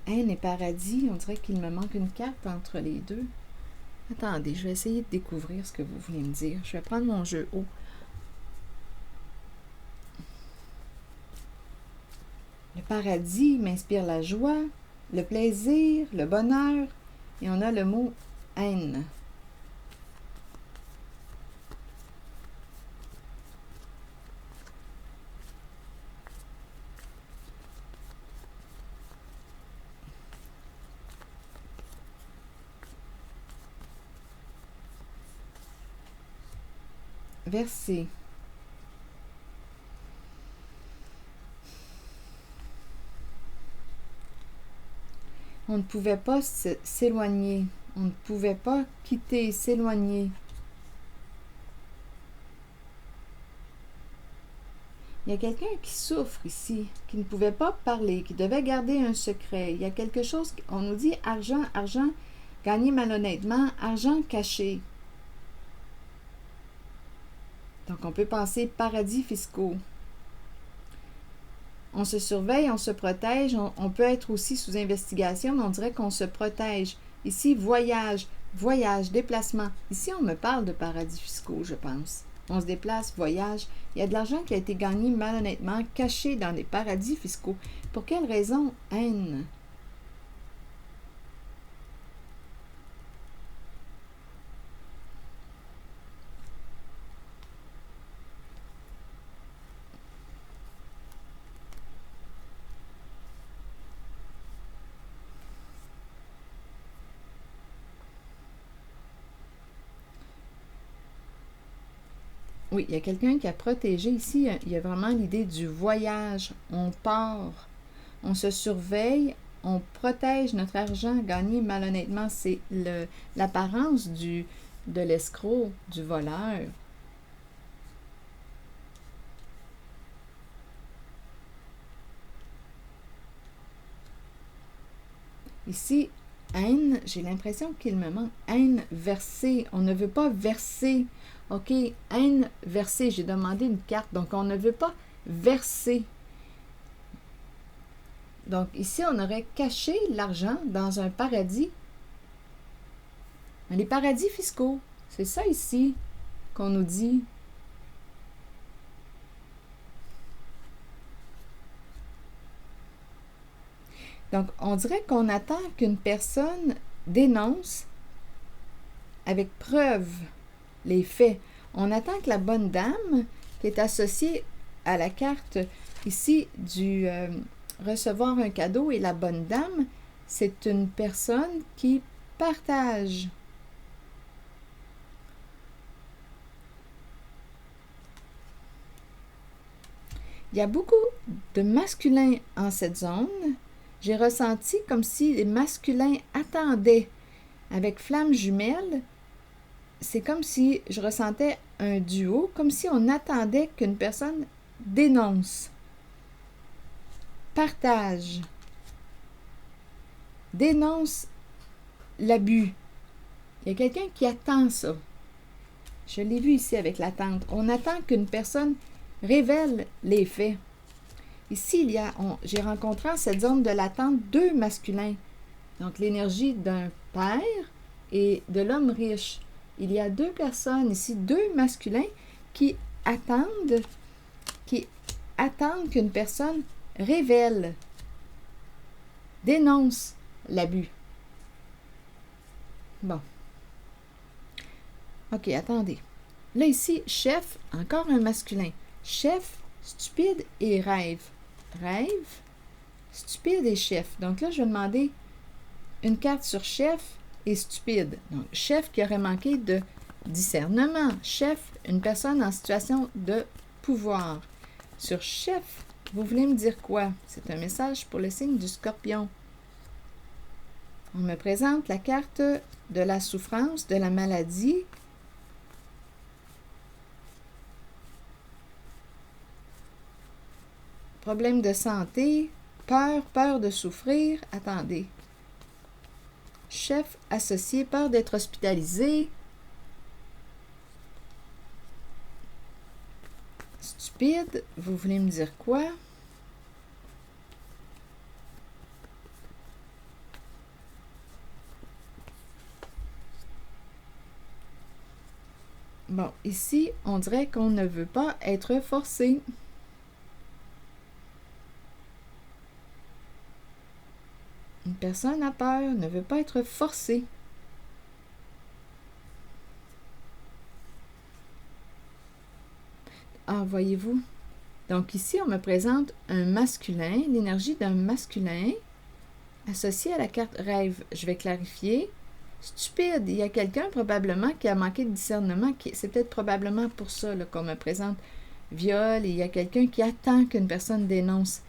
Haine et paradis, on dirait qu'il me manque une carte entre les deux. Attendez, je vais essayer de découvrir ce que vous voulez me dire. Je vais prendre mon jeu haut. Le paradis m'inspire la joie. le plaisir, le bonheur, et on a le mot haine. Verser. On ne pouvait pas s'éloigner. On ne pouvait pas quitter, s'éloigner. Il y a quelqu'un qui souffre ici, qui ne pouvait pas parler, qui devait garder un secret. Il y a quelque chose, on nous dit argent, argent, gagné malhonnêtement, argent caché. Donc, on peut penser paradis fiscaux. On se surveille, on se protège, on peut être aussi sous investigation, mais on dirait qu'on se protège. Ici, voyage, déplacement. Ici, on me parle de paradis fiscaux, je pense. On se déplace, voyage. Il y a de l'argent qui a été gagné malhonnêtement, caché dans des paradis fiscaux. Pour quelle raison? Haine. Oui, il y a quelqu'un qui a protégé ici. Il y a vraiment l'idée du voyage. On part, on se surveille, on protège notre argent gagné malhonnêtement. C'est l'apparence de l'escroc, du voleur. Ici, haine, j'ai l'impression qu'il me manque haine versée. On ne veut pas verser. OK, haine versée. J'ai demandé une carte. Donc, on ne veut pas verser. Donc, ici, on aurait caché l'argent dans un paradis. Les paradis fiscaux. C'est ça ici qu'on nous dit. Donc, on dirait qu'on attend qu'une personne dénonce avec preuve les faits. On attend que la bonne dame, qui est associée à la carte ici du recevoir un cadeau, et la bonne dame, c'est une personne qui partage. Il y a beaucoup de masculins en cette zone. J'ai ressenti comme si les masculins attendaient avec flamme jumelle. C'est comme si je ressentais un duo, comme si on attendait qu'une personne dénonce, partage, dénonce l'abus. Il y a quelqu'un qui attend ça. Je l'ai vu ici avec l'attente. On attend qu'une personne révèle les faits. Ici, j'ai rencontré en cette zone de l'attente 2 masculins. Donc, l'énergie d'un père et de l'homme riche. Il y a 2 personnes ici, 2 masculins qui attendent qu'une personne révèle, dénonce l'abus. Bon. OK, attendez. Là, ici, chef, encore un masculin. Chef, stupide et rêve. Rêve, stupide et chef. Donc là, je vais demander une carte sur chef et stupide. Donc, chef qui aurait manqué de discernement. Chef, une personne en situation de pouvoir. Sur chef, vous voulez me dire quoi? C'est un message pour le signe du Scorpion. On me présente la carte de la souffrance, de la maladie. Problème de santé, peur de souffrir. Attendez. Chef associé, peur d'être hospitalisé. Stupide, vous voulez me dire quoi? Bon, ici, on dirait qu'on ne veut pas être forcé. personne a peur, ne veut pas être forcée. Ah, voyez-vous? Donc ici, on me présente un masculin, l'énergie d'un masculin associé à la carte rêve. Je vais clarifier. Stupide, il y a quelqu'un probablement qui a manqué de discernement. C'est peut-être probablement pour ça qu'on me présente viol et il y a quelqu'un qui attend qu'une personne dénonce.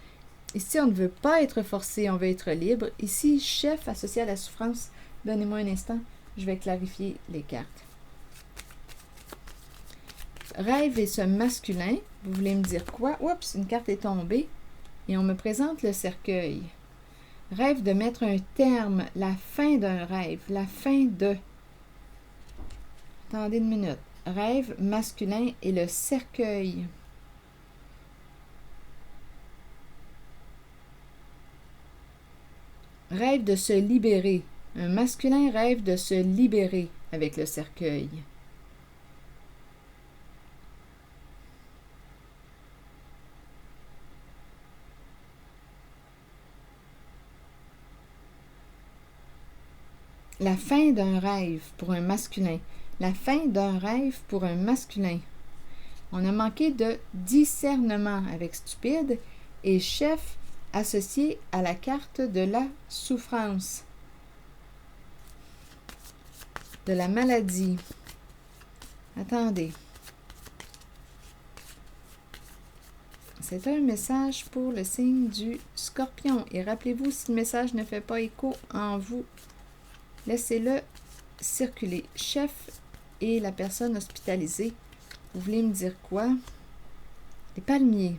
Ici, on ne veut pas être forcé, on veut être libre. Ici, chef associé à la souffrance. Donnez-moi un instant, je vais clarifier les cartes. Rêve et ce masculin, vous voulez me dire quoi? Oups, une carte est tombée et on me présente le cercueil. Rêve de mettre un terme, la fin d'un rêve, la fin de... Attendez une minute. Rêve masculin et le cercueil. Rêve de se libérer. Un masculin rêve de se libérer avec le cercueil. La fin d'un rêve pour un masculin. La fin d'un rêve pour un masculin. On a manqué de discernement avec stupide et chef associé à la carte de la souffrance, de la maladie. Attendez. C'est un message pour le signe du Scorpion. Et rappelez-vous, si le message ne fait pas écho en vous, laissez-le circuler. Chef et la personne hospitalisée. Vous voulez me dire quoi? Les palmiers.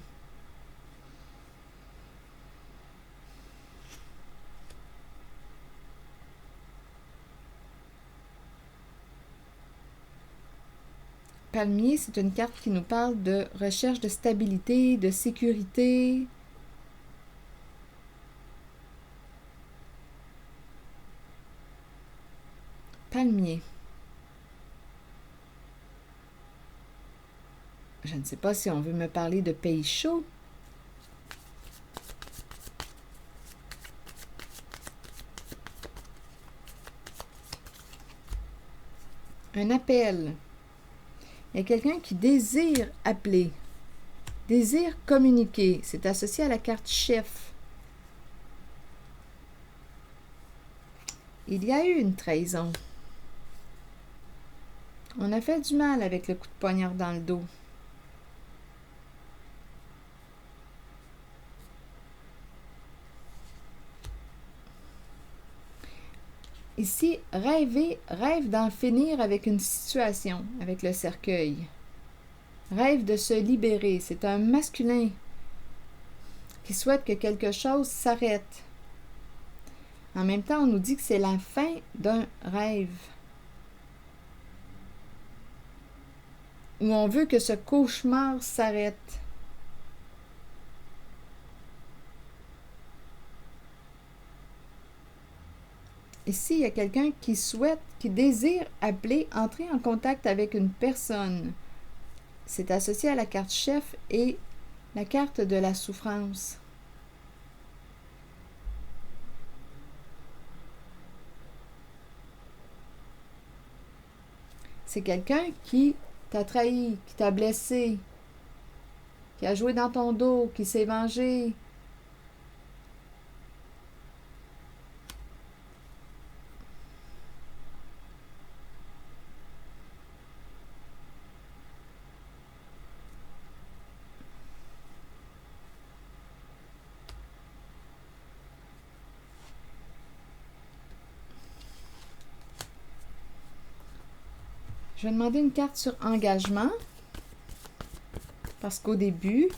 Palmier, c'est une carte qui nous parle de recherche de stabilité, de sécurité. Palmier. Je ne sais pas si on veut me parler de pays chaud. Un appel. Il y a quelqu'un qui désire appeler, désire communiquer. C'est associé à la carte chef. Il y a eu une trahison. On a fait du mal avec le coup de poignard dans le dos. Ici, rêve d'en finir avec une situation, avec le cercueil. Rêve de se libérer. C'est un masculin qui souhaite que quelque chose s'arrête. En même temps, on nous dit que c'est la fin d'un rêve. Où on veut que ce cauchemar s'arrête. Ici, il y a quelqu'un qui souhaite, qui désire appeler, entrer en contact avec une personne. C'est associé à la carte chef et la carte de la souffrance. C'est quelqu'un qui t'a trahi, qui t'a blessé, qui a joué dans ton dos, qui s'est vengé. Je vais demander une carte sur engagement, parce qu'au début,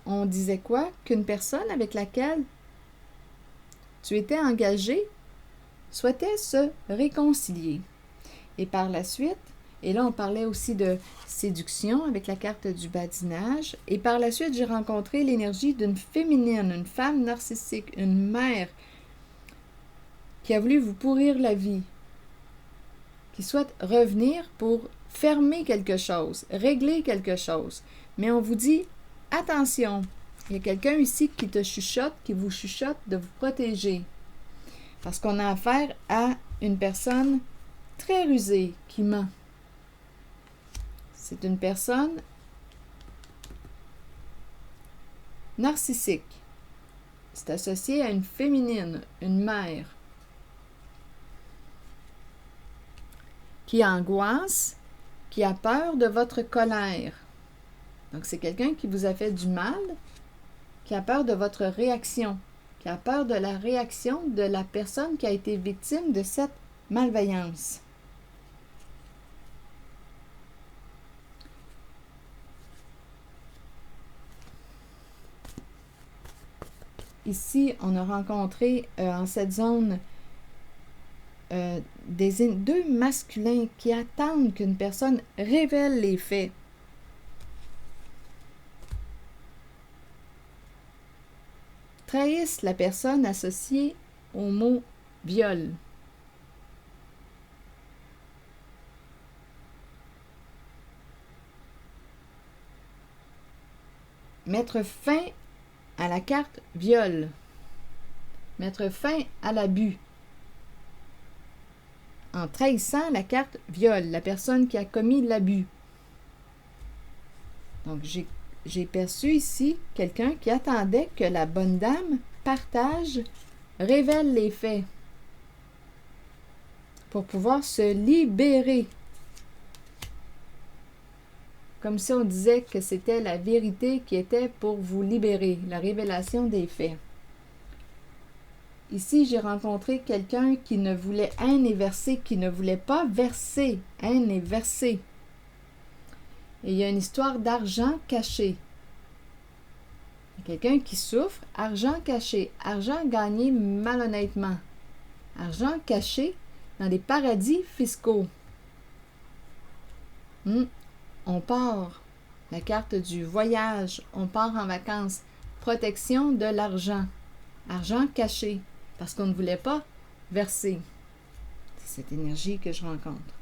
on disait quoi? Qu'une personne avec laquelle tu étais engagé souhaitait se réconcilier. Et par la suite, et là on parlait aussi de séduction avec la carte du badinage, et par la suite j'ai rencontré l'énergie d'une féminine, une femme narcissique, une mère qui a voulu vous pourrir la vie, qui souhaite revenir pour fermer quelque chose, régler quelque chose. Mais on vous dit, attention, Il y a quelqu'un ici qui te chuchote, qui vous chuchote de vous protéger. Parce qu'on a affaire à une personne très rusée qui ment. C'est une personne narcissique. C'est associé à une féminine, une mère, qui angoisse, qui a peur de votre colère. Donc, c'est quelqu'un qui vous a fait du mal, qui a peur de votre réaction, qui a peur de la réaction de la personne qui a été victime de cette malveillance. Ici, on a rencontré en cette zone deux masculins qui attendent qu'une personne révèle les faits. Trahissent la personne associée au mot viol. Mettre fin à la carte viol. Mettre fin à l'abus. En trahissant la carte viol, la personne qui a commis l'abus. Donc, j'ai perçu ici quelqu'un qui attendait que la bonne dame partage, révèle les faits pour pouvoir se libérer. Comme si on disait que c'était la vérité qui était pour vous libérer, la révélation des faits. Ici, j'ai rencontré quelqu'un qui ne voulait haine et verser, qui ne voulait pas verser, haine et verser. Et il y a une histoire d'argent caché. Quelqu'un qui souffre, argent caché, argent gagné malhonnêtement, argent caché dans des paradis fiscaux. On part, la carte du voyage, on part en vacances, protection de l'argent, argent caché, parce qu'on ne voulait pas verser. C'est cette énergie que je rencontre.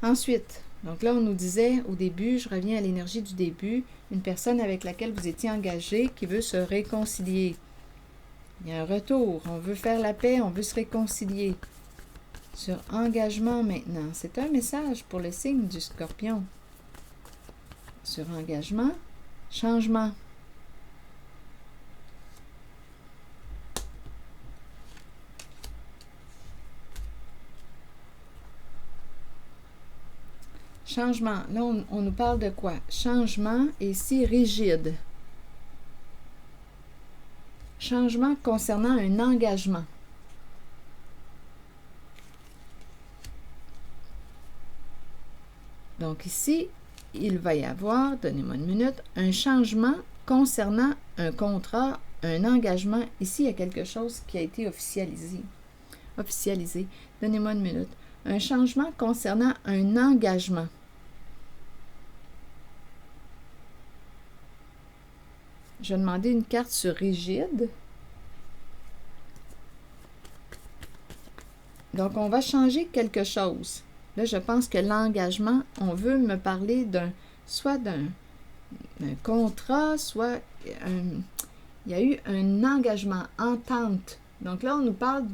Ensuite, donc là, on nous disait au début, je reviens à l'énergie du début, une personne avec laquelle vous étiez engagé qui veut se réconcilier. Il y a un retour, on veut faire la paix, on veut se réconcilier. Sur engagement maintenant, c'est un message pour le signe du Scorpion. Sur engagement, changement. Changement. Là, on nous parle de quoi? Changement et si rigide. Changement concernant un engagement. Donc ici, il va y avoir, donnez-moi une minute, un changement concernant un contrat, un engagement. Ici, il y a quelque chose qui a été officialisé. Donnez-moi une minute. Un changement concernant un engagement. Je vais demander une carte sur rigide. Donc, on va changer quelque chose. Là, je pense que l'engagement, on veut me parler soit d'un contrat, soit il y a eu un engagement, entente. Donc là, on nous parle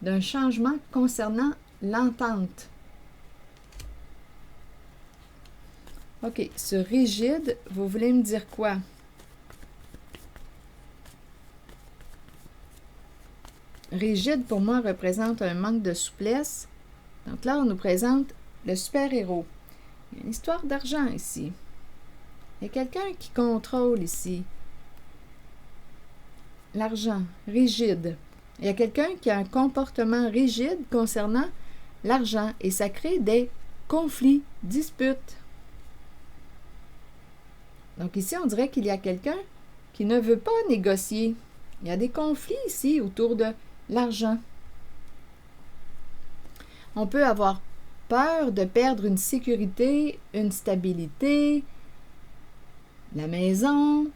d'un changement concernant l'entente. OK, sur rigide, vous voulez me dire quoi? Rigide, pour moi, représente un manque de souplesse. Donc là, on nous présente le super-héros. Il y a une histoire d'argent ici. Il y a quelqu'un qui contrôle ici. L'argent, rigide. Il y a quelqu'un qui a un comportement rigide concernant l'argent et ça crée des conflits, disputes. Donc ici, on dirait qu'il y a quelqu'un qui ne veut pas négocier. Il y a des conflits ici autour de l'argent. On peut avoir peur de perdre une sécurité, une stabilité, la maison.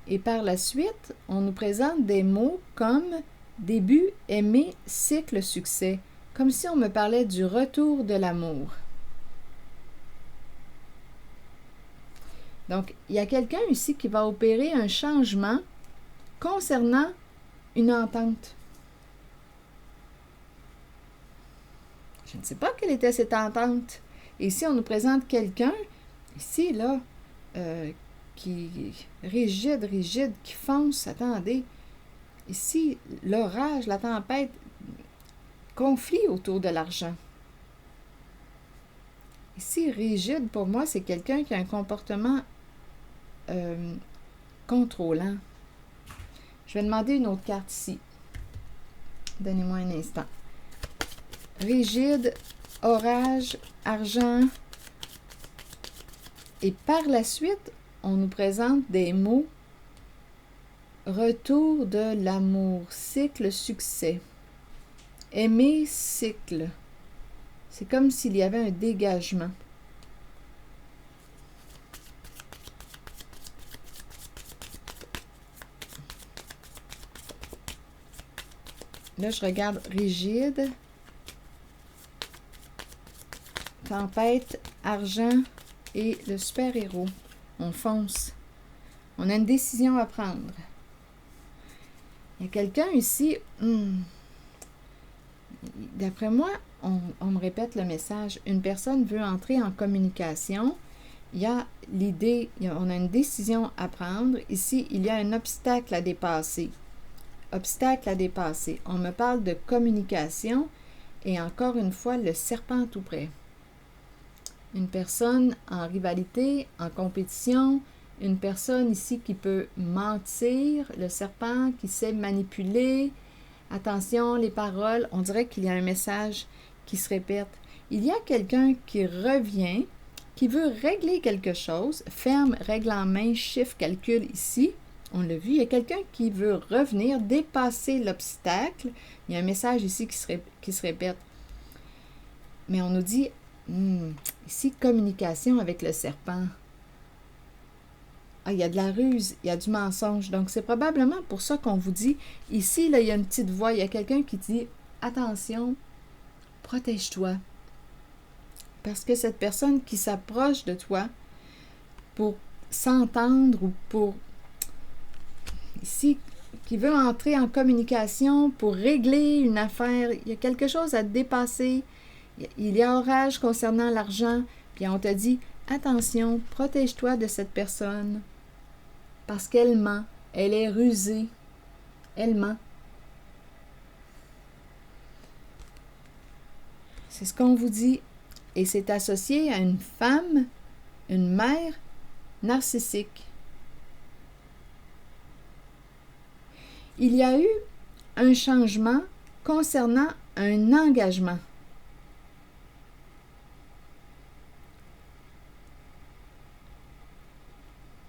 Et par la suite, on nous présente des mots comme début, aimer, cycle, succès. comme si on me parlait du retour de l'amour. Donc, il y a quelqu'un ici qui va opérer un changement concernant une entente. Je ne sais pas quelle était cette entente. Ici, on nous présente quelqu'un, ici, là, qui est rigide, qui fonce. Attendez. Ici, l'orage, la tempête, conflit autour de l'argent. Ici, rigide, pour moi, c'est quelqu'un qui a un comportement contrôlant. Je vais demander une autre carte ici. Donnez-moi un instant. Rigide, orage, argent. Et par la suite, on nous présente des mots. Retour de l'amour, cycle, succès. Aimer, cycle. C'est comme s'il y avait un dégagement. Là, je regarde rigide, tempête, argent et le super-héros. On fonce. On a une décision à prendre. Il y a quelqu'un ici, d'après moi, on me répète le message. Une personne veut entrer en communication. Il y a l'idée, on a une décision à prendre. Ici, il y a un obstacle à dépasser. Obstacle à dépasser. On me parle de communication et encore une fois, le serpent tout près. Une personne en rivalité, en compétition, une personne ici qui peut mentir, le serpent qui sait manipuler. Attention, les paroles, on dirait qu'il y a un message qui se répète. Il y a quelqu'un qui revient, qui veut régler quelque chose, ferme, règle en main, chiffre, calcul ici. On l'a vu, il y a quelqu'un qui veut revenir, dépasser l'obstacle. Il y a un message ici qui se répète. Mais on nous dit, ici, communication avec le serpent. Ah, il y a de la ruse, il y a du mensonge. Donc, c'est probablement pour ça qu'on vous dit, ici, là, il y a une petite voix, il y a quelqu'un qui dit, attention, protège-toi. Parce que cette personne qui s'approche de toi pour s'entendre ou pour, ici, qui veut entrer en communication pour régler une affaire, il y a quelque chose à dépasser. Il y a orage concernant l'argent, puis on te dit, attention, protège-toi de cette personne, parce qu'elle ment, elle est rusée, elle ment. C'est ce qu'on vous dit, et c'est associé à une femme, une mère narcissique. Il y a eu un changement concernant un engagement.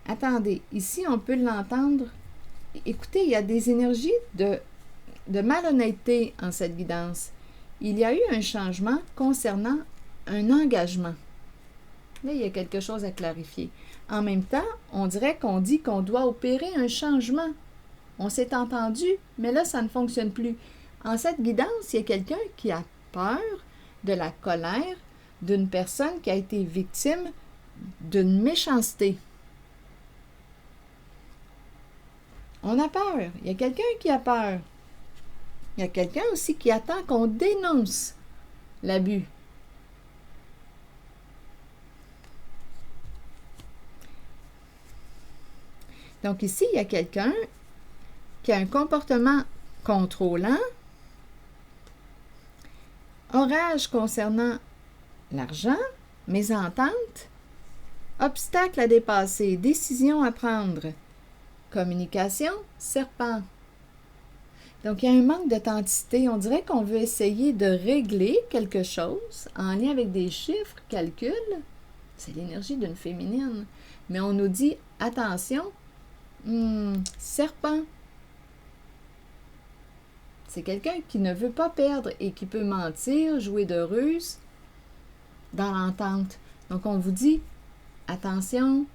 Attendez, ici, on peut l'entendre. Écoutez, il y a des énergies de malhonnêteté en cette guidance. Il y a eu un changement concernant un engagement. Là, il y a quelque chose à clarifier. En même temps, on dirait qu'on dit qu'on doit opérer un changement. On s'est entendu, mais là, ça ne fonctionne plus. En cette guidance, il y a quelqu'un qui a peur de la colère d'une personne qui a été victime d'une méchanceté. On a peur. Il y a quelqu'un qui a peur. Il y a quelqu'un aussi qui attend qu'on dénonce l'abus. Donc ici, il y a quelqu'un qui a un comportement contrôlant, orage concernant l'argent, mésentente, obstacle à dépasser, décision à prendre, communication, serpent. Donc, il y a un manque d'authenticité. On dirait qu'on veut essayer de régler quelque chose en lien avec des chiffres, calculs. C'est l'énergie d'une féminine. Mais on nous dit, attention, serpent. C'est quelqu'un qui ne veut pas perdre et qui peut mentir, jouer de ruse dans l'entente. Donc, on vous dit, attention,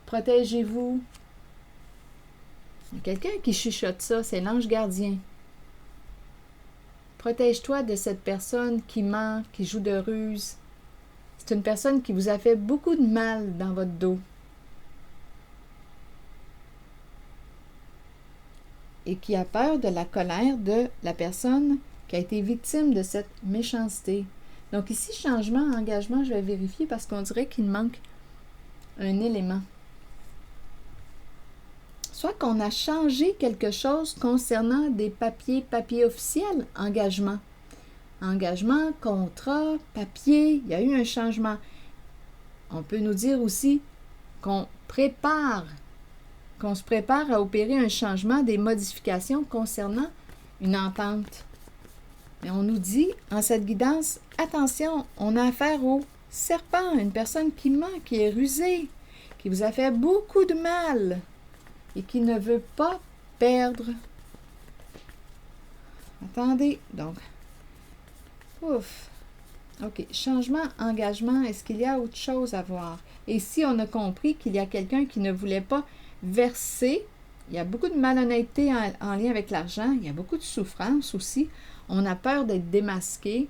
protégez-vous. Il y a quelqu'un qui chuchote ça, c'est l'ange gardien. Protège-toi de cette personne qui ment, qui joue de ruse. C'est une personne qui vous a fait beaucoup de mal dans votre dos. Et qui a peur de la colère de la personne qui a été victime de cette méchanceté. Donc ici, changement, engagement, je vais vérifier parce qu'on dirait qu'il manque un élément. Soit qu'on a changé quelque chose concernant des papiers officiels, engagement. Engagement, contrat, papier, il y a eu un changement. On peut nous dire aussi qu'on se prépare à opérer un changement, des modifications concernant une entente. Mais on nous dit, en cette guidance, attention, on a affaire au serpent, une personne qui ment, qui est rusée, qui vous a fait beaucoup de mal et qui ne veut pas perdre. Attendez, donc, ouf. OK, changement, engagement, est-ce qu'il y a autre chose à voir? Et si on a compris qu'il y a quelqu'un qui ne voulait pas verser, il y a beaucoup de malhonnêteté en lien avec l'argent, il y a beaucoup de souffrance aussi, on a peur d'être démasqué,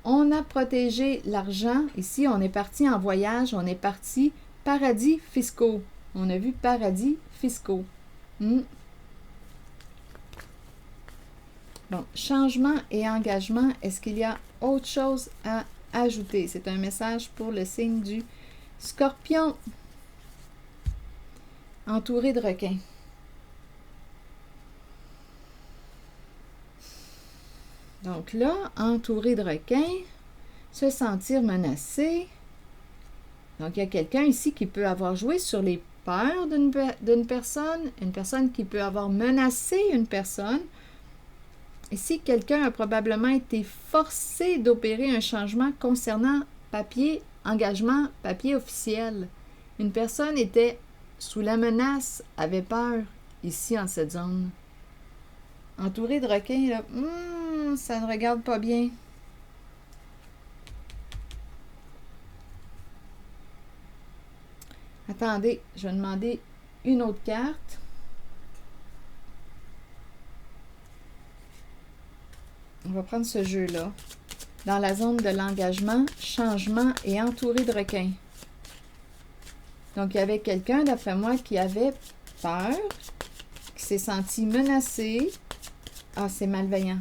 on a protégé l'argent, ici on est parti en voyage, on est parti paradis fiscaux, on a vu paradis fiscaux. Bon, changement et engagement, est-ce qu'il y a autre chose à ajouter? C'est un message pour le signe du Scorpion, entouré de requins. Donc là, entouré de requins, se sentir menacé. Donc, il y a quelqu'un ici qui peut avoir joué sur les peurs d'une personne, une personne qui peut avoir menacé une personne. Ici, quelqu'un a probablement été forcé d'opérer un changement concernant papier, engagement, papier officiel. Une personne était sous la menace, avait peur, ici, en cette zone. Entouré de requins, là, ça ne regarde pas bien. Attendez, je vais demander une autre carte. On va prendre ce jeu-là. Dans la zone de l'engagement, changement et entouré de requins. Donc, il y avait quelqu'un, d'après moi, qui avait peur, qui s'est senti menacé. Ah, c'est malveillant.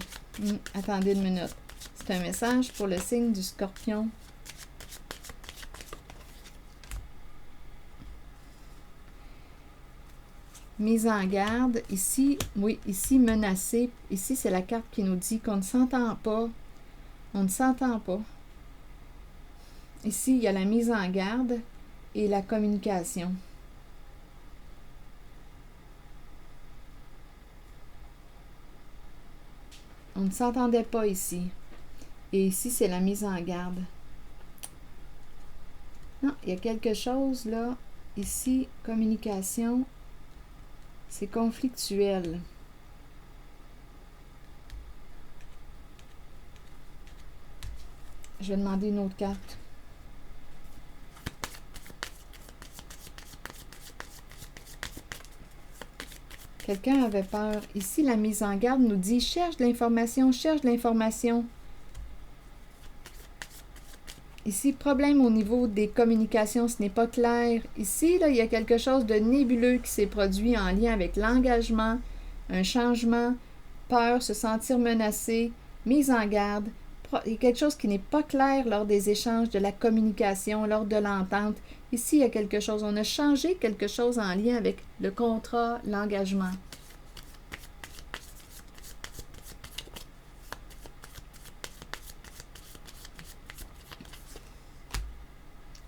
Attendez une minute. C'est un message pour le signe du Scorpion. Mise en garde. Ici, oui, ici, menacé. Ici, c'est la carte qui nous dit qu'on ne s'entend pas. On ne s'entend pas. Ici, il y a la mise en garde et la communication. On ne s'entendait pas ici. Et ici, c'est la mise en garde. Non, il y a quelque chose là. Ici, communication. C'est conflictuel. Je vais demander une autre carte. Quelqu'un avait peur. Ici, la mise en garde nous dit « Cherche de l'information, cherche de l'information ». Ici, problème au niveau des communications, ce n'est pas clair. Ici, là, il y a quelque chose de nébuleux qui s'est produit en lien avec l'engagement, un changement, peur, se sentir menacé, mise en garde. Il y a quelque chose qui n'est pas clair lors des échanges, de la communication, lors de l'entente. Ici, il y a quelque chose. On a changé quelque chose en lien avec le contrat, l'engagement.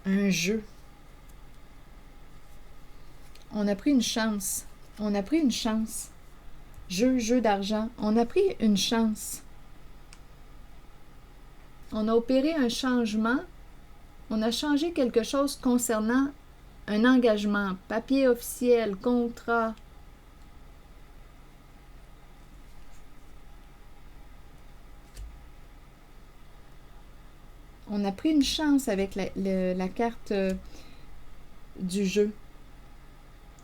Un jeu. On a pris une chance. On a pris une chance. Jeu d'argent. On a pris une chance. On a opéré un changement. On a changé quelque chose concernant un engagement, papier officiel, contrat. On a pris une chance avec la carte du jeu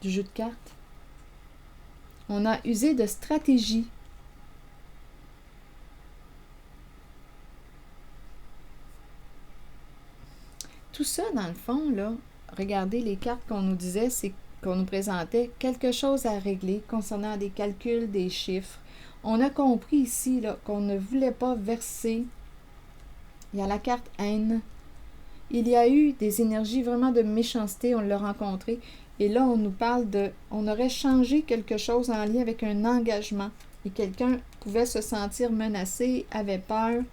de cartes. On a usé de stratégie. tout ça, dans le fond, là, regardez les cartes qu'on nous disait, c'est qu'on nous présentait quelque chose à régler concernant des calculs, des chiffres. On a compris ici là, qu'on ne voulait pas verser. Il y a la carte haine. Il y a eu des énergies vraiment de méchanceté, on l'a rencontré. Et là, on nous parle de... On aurait changé quelque chose en lien avec un engagement. Et quelqu'un pouvait se sentir menacé, avait peur.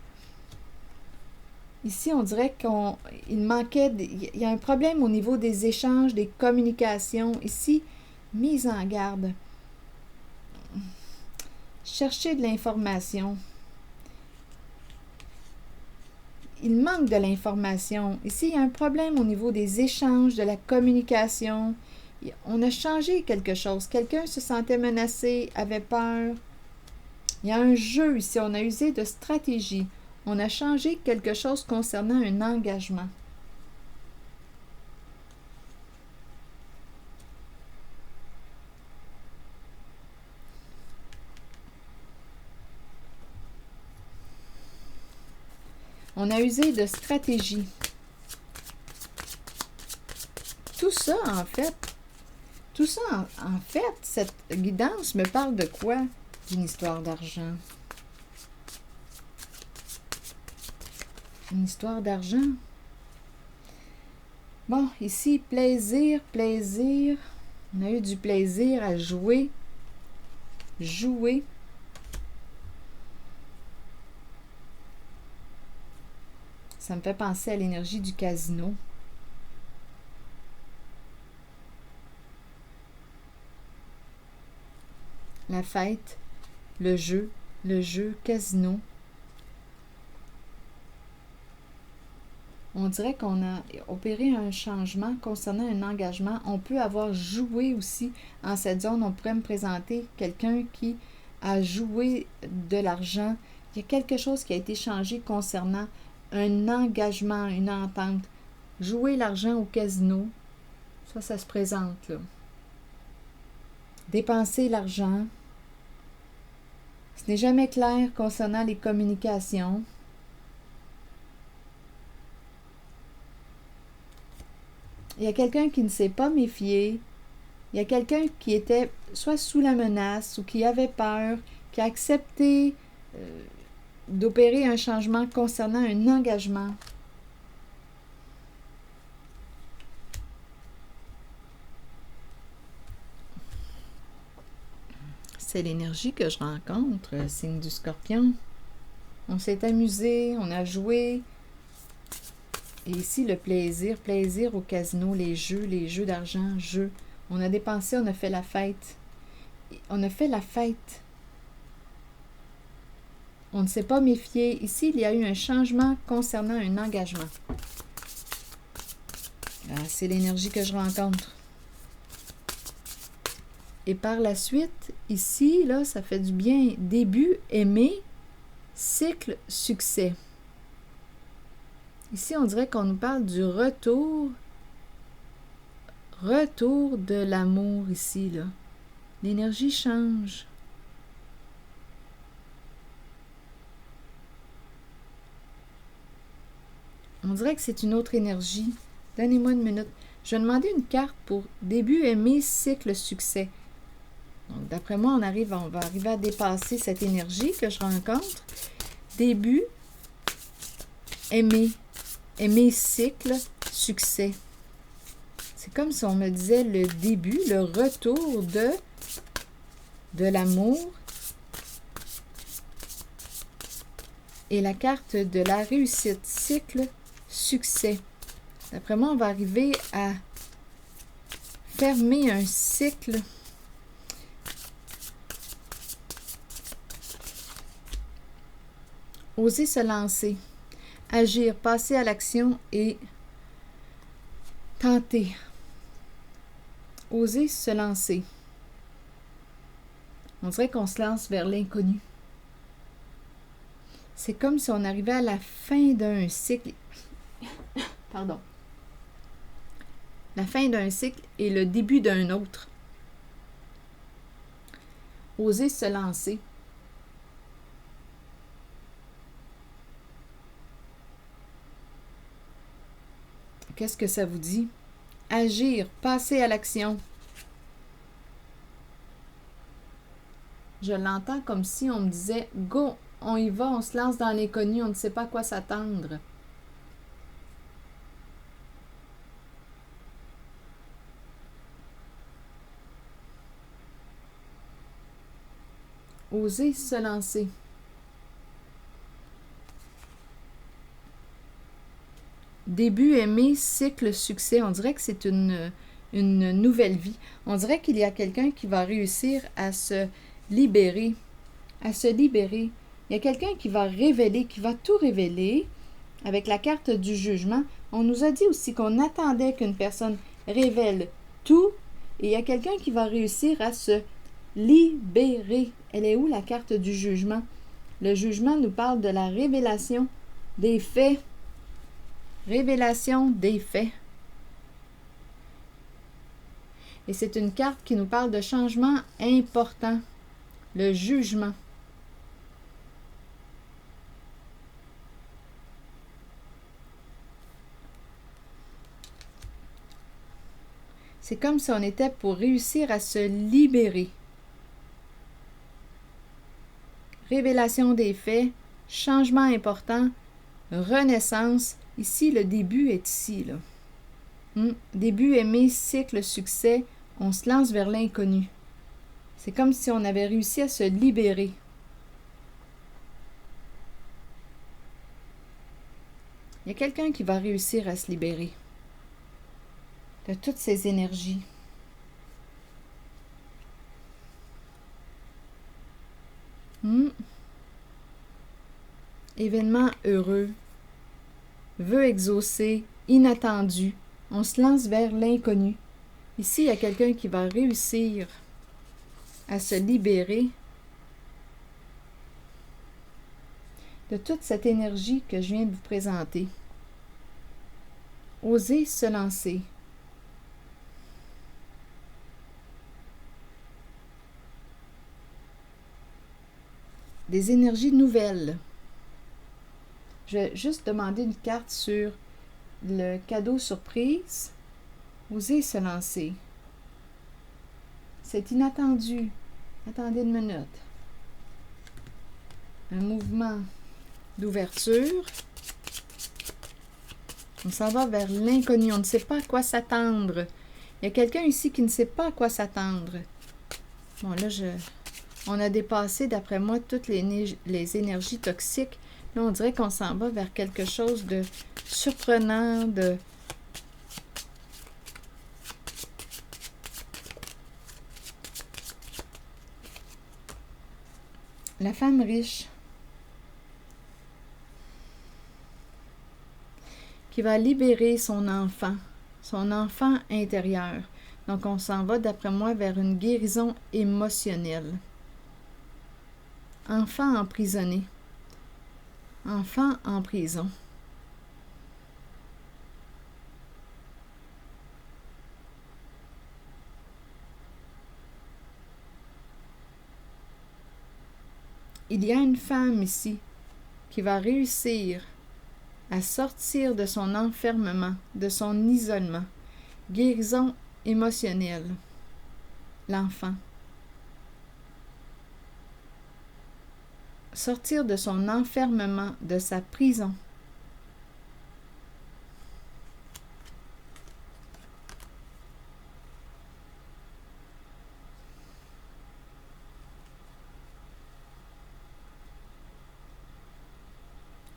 Ici, on dirait qu'il manquait... Il y a un problème au niveau des échanges, des communications. Ici, mise en garde. Chercher de l'information. Il manque de l'information. Ici, il y a un problème au niveau des échanges, de la communication. On a changé quelque chose. Quelqu'un se sentait menacé, avait peur. Il y a un jeu ici. On a usé de stratégie. On a changé quelque chose concernant un engagement. On a usé de stratégie. Tout ça, en fait, cette guidance me parle de quoi? D'une histoire d'argent. Une histoire d'argent. Bon, ici, plaisir, plaisir. On a eu du plaisir à jouer. Jouer. Ça me fait penser à l'énergie du casino. La fête, le jeu, casino. On dirait qu'on a opéré un changement concernant un engagement. On peut avoir joué aussi en cette zone. On pourrait me présenter quelqu'un qui a joué de l'argent. Il y a quelque chose qui a été changé concernant un engagement, une entente. Jouer l'argent au casino, ça se présente là. Dépenser l'argent. Ce n'est jamais clair concernant les communications. Il y a quelqu'un qui ne s'est pas méfié. Il y a quelqu'un qui était soit sous la menace ou qui avait peur, qui a accepté d'opérer un changement concernant un engagement. C'est l'énergie que je rencontre, signe du Scorpion. On s'est amusé, on a joué. Et ici, le plaisir, plaisir au casino, les jeux d'argent, jeux. On a dépensé, on a fait la fête. On a fait la fête. On ne s'est pas méfié. Ici, il y a eu un changement concernant un engagement. C'est l'énergie que je rencontre. Et par la suite, ici, là, ça fait du bien. Début, aimer, cycle, succès. Ici, on dirait qu'on nous parle du retour de l'amour ici, là. L'énergie change. On dirait que c'est une autre énergie. Donnez-moi une minute. Je vais demander une carte pour début, aimer, cycle, succès. Donc, d'après moi, on va arriver à dépasser cette énergie que je rencontre. Début, aimer, cycle, succès. C'est comme si on me disait le début, le retour de l'amour et la carte de la réussite, cycle, succès. D'après moi, on va arriver à fermer un cycle. Oser se lancer, agir, passer à l'action et tenter. Oser se lancer. On dirait qu'on se lance vers l'inconnu. C'est comme si on arrivait à la fin d'un cycle. Pardon. La fin d'un cycle et le début d'un autre. Oser se lancer. qu'est-ce que ça vous dit? Agir, passer à l'action. Je l'entends comme si on me disait « Go, on y va, on se lance dans l'inconnu, on ne sait pas à quoi s'attendre. » Oser se lancer. Début aimé, cycle succès. On dirait que c'est une nouvelle vie. On dirait qu'il y a quelqu'un qui va réussir à se libérer. À se libérer. Il y a quelqu'un qui va révéler, qui va tout révéler. Avec la carte du jugement, on nous a dit aussi qu'on attendait qu'une personne révèle tout. Et il y a quelqu'un qui va réussir à se libérer. Elle est où la carte du jugement? Le jugement nous parle de la révélation des faits. Révélation des faits. Et c'est une carte qui nous parle de changements importants. Le jugement. C'est comme si on était pour réussir à se libérer. Révélation des faits, changement important, renaissance. Ici, le début est ici, là. Début aimé, cycle, succès, on se lance vers l'inconnu. C'est comme si on avait réussi à se libérer. Il y a quelqu'un qui va réussir à se libérer de toutes ces énergies. Événement heureux, vœu exaucé, inattendu. On se lance vers l'inconnu. Ici, il y a quelqu'un qui va réussir à se libérer de toute cette énergie que je viens de vous présenter. Oser se lancer. Des énergies nouvelles. Je vais juste demander une carte sur le cadeau surprise. Oser se lancer. C'est inattendu. Attendez une minute. Un mouvement d'ouverture. On s'en va vers l'inconnu. On ne sait pas à quoi s'attendre. Il y a quelqu'un ici qui ne sait pas à quoi s'attendre. Bon, là, on a dépassé, d'après moi, toutes les énergies toxiques. Là, on dirait qu'on s'en va vers quelque chose de surprenant, de... La femme riche qui va libérer son enfant intérieur. Donc, on s'en va, d'après moi, vers une guérison émotionnelle. Enfant emprisonné. Enfant en prison. Il y a une femme ici qui va réussir à sortir de son enfermement, de son isolement. Guérison émotionnelle. L'enfant. Sortir de son enfermement, de sa prison.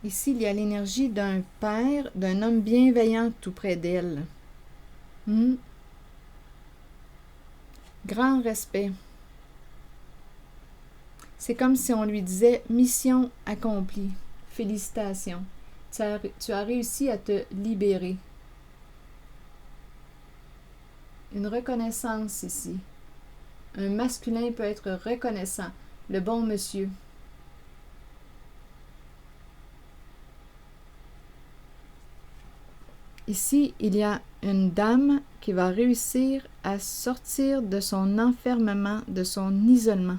Ici, il y a l'énergie d'un père, d'un homme bienveillant tout près d'elle. Grand respect. C'est comme si on lui disait « Mission accomplie. Félicitations. Tu as réussi à te libérer. » Une reconnaissance ici. Un masculin peut être reconnaissant. Le bon monsieur. Ici, il y a une dame qui va réussir à sortir de son enfermement, de son isolement.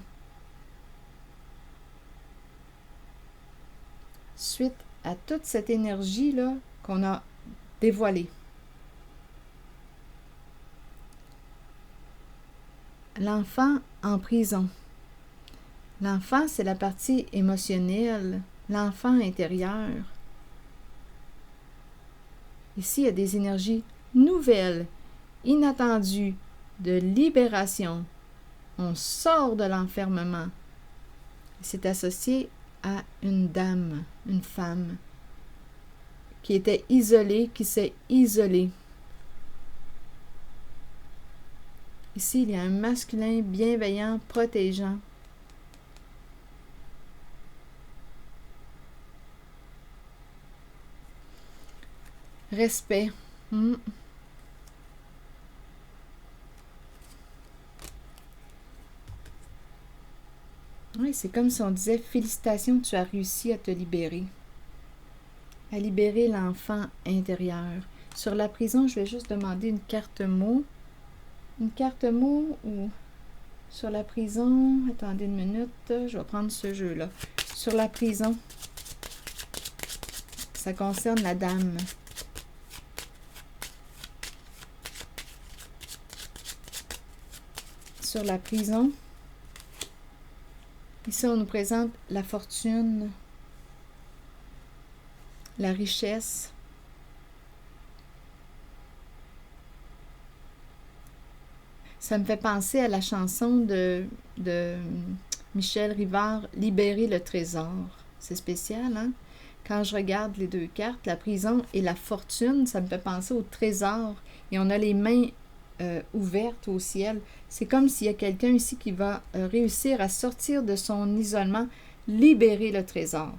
Suite à toute cette énergie-là qu'on a dévoilée. l'enfant en prison. L'enfant, c'est la partie émotionnelle, l'enfant intérieur. Ici, il y a des énergies nouvelles, inattendues, de libération. On sort de l'enfermement. C'est associé à une dame, une femme, qui était isolée, qui s'est isolée. Ici, il y a un masculin bienveillant, protégeant. Respect. Oui, c'est comme si on disait « Félicitations, tu as réussi à te libérer. » À libérer l'enfant intérieur. Sur la prison, je vais juste demander une carte mot. Une carte mot ou sur la prison. Attendez une minute, je vais prendre ce jeu-là. Sur la prison, ça concerne la dame. Sur la prison, ici on nous présente la fortune, la richesse. Ça me fait penser à la chanson de Michel Rivard, « Libérer le trésor ». C'est spécial, hein? Quand je regarde les deux cartes, la prison et la fortune, ça me fait penser au trésor. Et on a les mains ouvertes au ciel. C'est comme s'il y a quelqu'un ici qui va réussir à sortir de son isolement, libérer le trésor.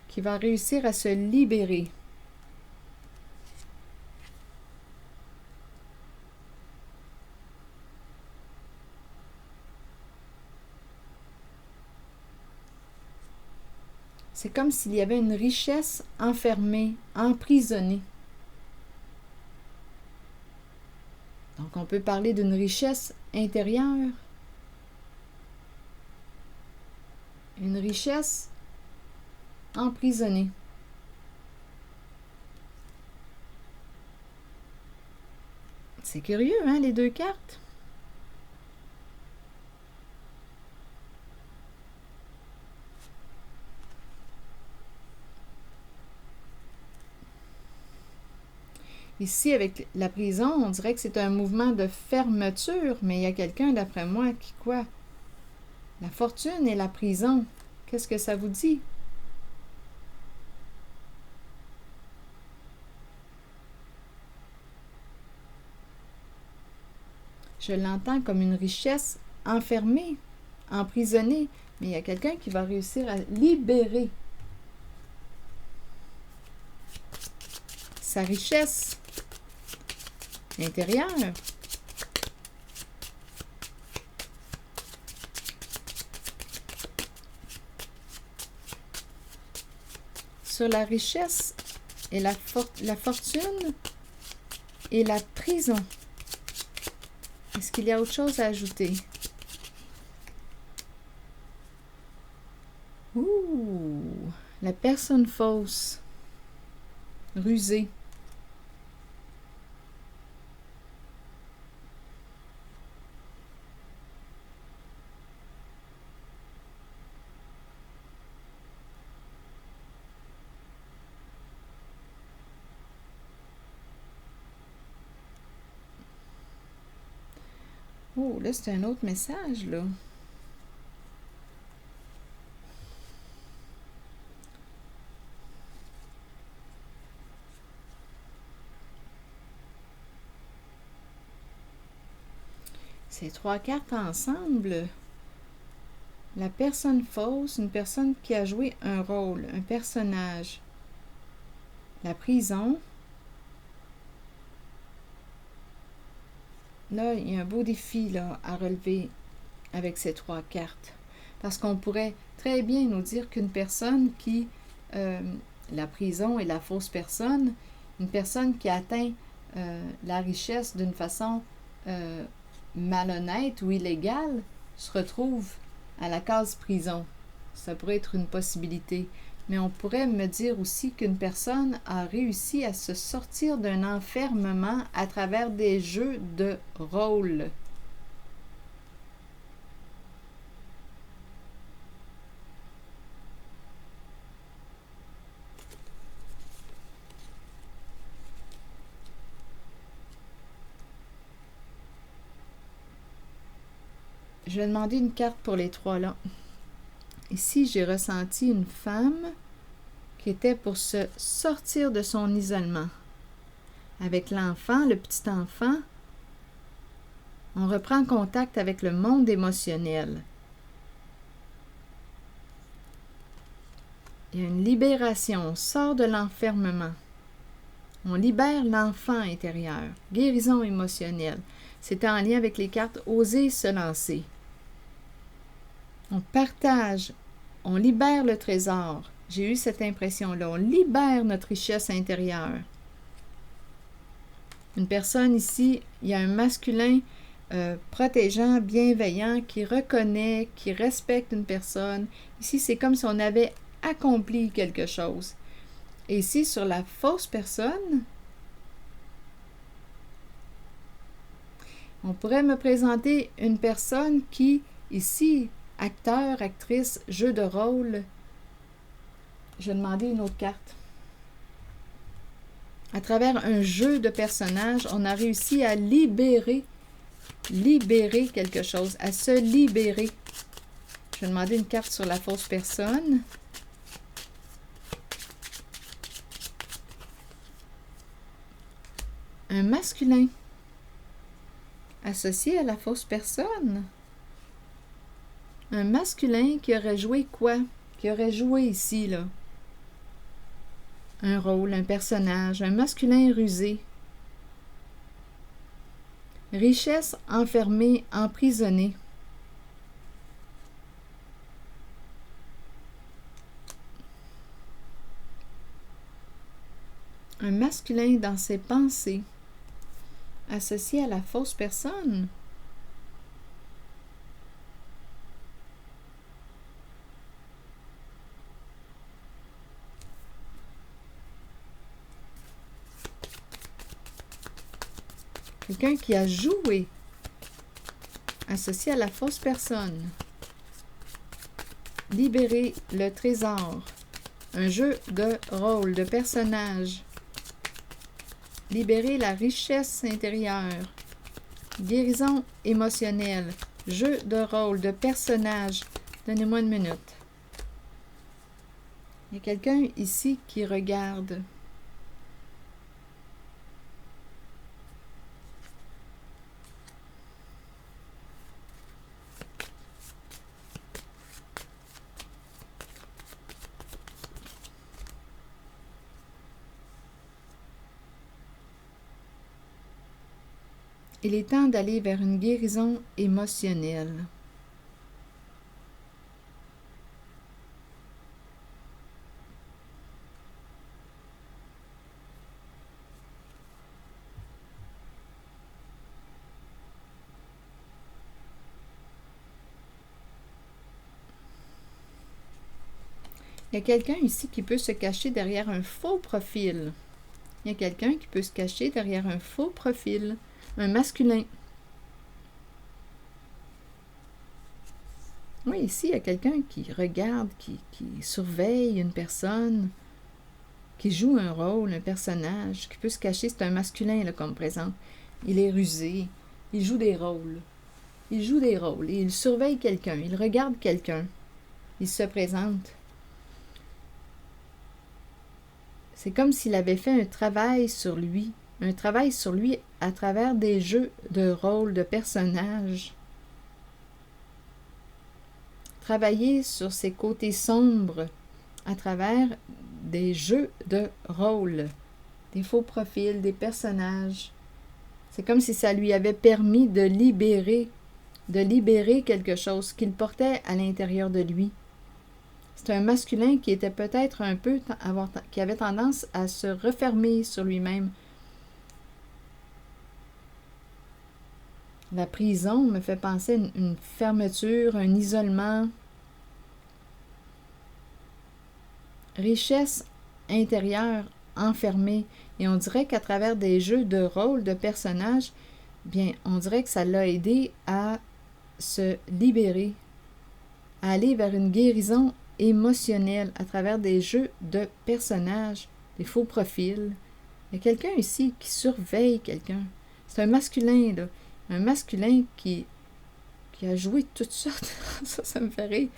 Qui va réussir à se libérer. C'est comme s'il y avait une richesse enfermée, emprisonnée. Donc, on peut parler d'une richesse intérieure. Une richesse emprisonnée. C'est curieux, hein, les deux cartes? Ici, avec la prison, on dirait que c'est un mouvement de fermeture, mais il y a quelqu'un, d'après moi, qui quoi? La fortune et la prison. Qu'est-ce que ça vous dit? Je l'entends comme une richesse enfermée, emprisonnée, mais il y a quelqu'un qui va réussir à libérer sa richesse intérieure. Sur la richesse et la fortune et la prison. Est-ce qu'il y a autre chose à ajouter? Ouh! La personne fausse, rusée. Oh, là, c'est un autre message, là. Ces trois cartes ensemble. La personne fausse, une personne qui a joué un rôle, un personnage. La prison. Là, il y a un beau défi là, à relever avec ces trois cartes. Parce qu'on pourrait très bien nous dire qu'une personne qui, la prison et la fausse personne, une personne qui atteint la richesse d'une façon malhonnête ou illégale, se retrouve à la case prison. Ça pourrait être une possibilité. Mais on pourrait me dire aussi qu'une personne a réussi à se sortir d'un enfermement à travers des jeux de rôle. Je vais demander une carte pour les trois là. Ici, j'ai ressenti une femme qui était pour se sortir de son isolement. Avec l'enfant, le petit enfant, on reprend contact avec le monde émotionnel. Il y a une libération, on sort de l'enfermement. On libère l'enfant intérieur, guérison émotionnelle. C'est en lien avec les cartes « Oser se lancer ». On partage, on libère le trésor. J'ai eu cette impression-là. On libère notre richesse intérieure. Une personne ici, il y a un masculin protégeant, bienveillant, qui reconnaît, qui respecte une personne. Ici, c'est comme si on avait accompli quelque chose. Et ici, sur la fausse personne, on pourrait me présenter une personne qui, ici, acteur, actrice, jeu de rôle. Je vais demander une autre carte. À travers un jeu de personnages, on a réussi à libérer quelque chose, à se libérer. Je vais demander une carte sur la fausse personne. Un masculin associé à la fausse personne. Un masculin qui aurait joué quoi? Qui aurait joué ici, là? Un rôle, un personnage, un masculin rusé. Richesse enfermée, emprisonnée. Un masculin dans ses pensées, associé à la fausse personne. Quelqu'un qui a joué, associé à la fausse personne. Libérer le trésor. Un jeu de rôle, de personnage. Libérer la richesse intérieure. Guérison émotionnelle. Jeu de rôle, de personnage. Donnez-moi une minute. Il y a quelqu'un ici qui regarde. Il est temps d'aller vers une guérison émotionnelle. Il y a quelqu'un ici qui peut se cacher derrière un faux profil. Il y a quelqu'un qui peut se cacher derrière un faux profil. Un masculin. Oui, ici, il y a quelqu'un qui regarde, qui surveille une personne, qui joue un rôle, un personnage, qui peut se cacher. C'est un masculin, là, comme présente. Il est rusé. Il joue des rôles. Il joue des rôles. Et il surveille quelqu'un. Il regarde quelqu'un. Il se présente. C'est comme s'il avait fait un travail sur lui. Un travail sur lui à travers des jeux de rôle, de personnages. Travailler sur ses côtés sombres à travers des jeux de rôle, des faux profils, des personnages. C'est comme si ça lui avait permis de libérer quelque chose qu'il portait à l'intérieur de lui. C'est un masculin qui était peut-être un peu, qui avait tendance à se refermer sur lui-même. La prison me fait penser à une fermeture, un isolement. richesse intérieure enfermée. Et on dirait qu'à travers des jeux de rôle, de personnages, bien, on dirait que ça l'a aidé à se libérer, à aller vers une guérison émotionnelle à travers des jeux de personnages, des faux profils. Il y a quelqu'un ici qui surveille quelqu'un. C'est un masculin, là. Un masculin qui a joué toutes sortes, ça me fait rire,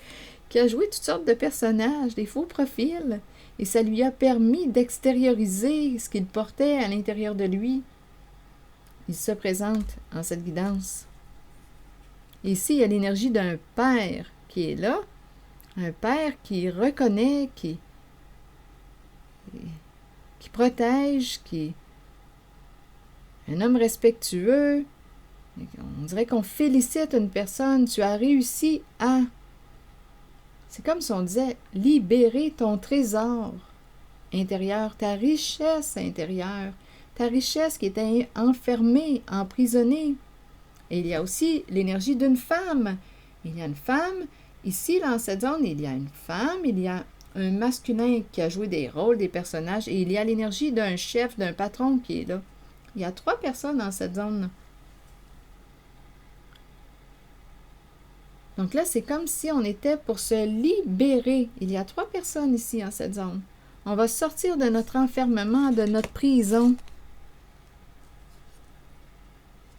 qui a joué toutes sortes de personnages, des faux profils, et ça lui a permis d'extérioriser ce qu'il portait à l'intérieur de lui. Il se présente en cette guidance. Et ici, il y a l'énergie d'un père qui est là, un père qui reconnaît, qui protège, qui est un homme respectueux. On dirait qu'on félicite une personne. Tu as réussi à... C'est comme si on disait libérer ton trésor intérieur, ta richesse intérieure, ta richesse qui était enfermée, emprisonnée. Et il y a aussi l'énergie d'une femme. Il y a une femme. Ici, dans cette zone, il y a une femme, il y a un masculin qui a joué des rôles, des personnages, et il y a l'énergie d'un chef, d'un patron qui est là. Il y a 3 personnes dans cette zone-là. Donc là, c'est comme si on était pour se libérer. Il y a 3 personnes ici, dans cette zone. On va sortir de notre enfermement, de notre prison.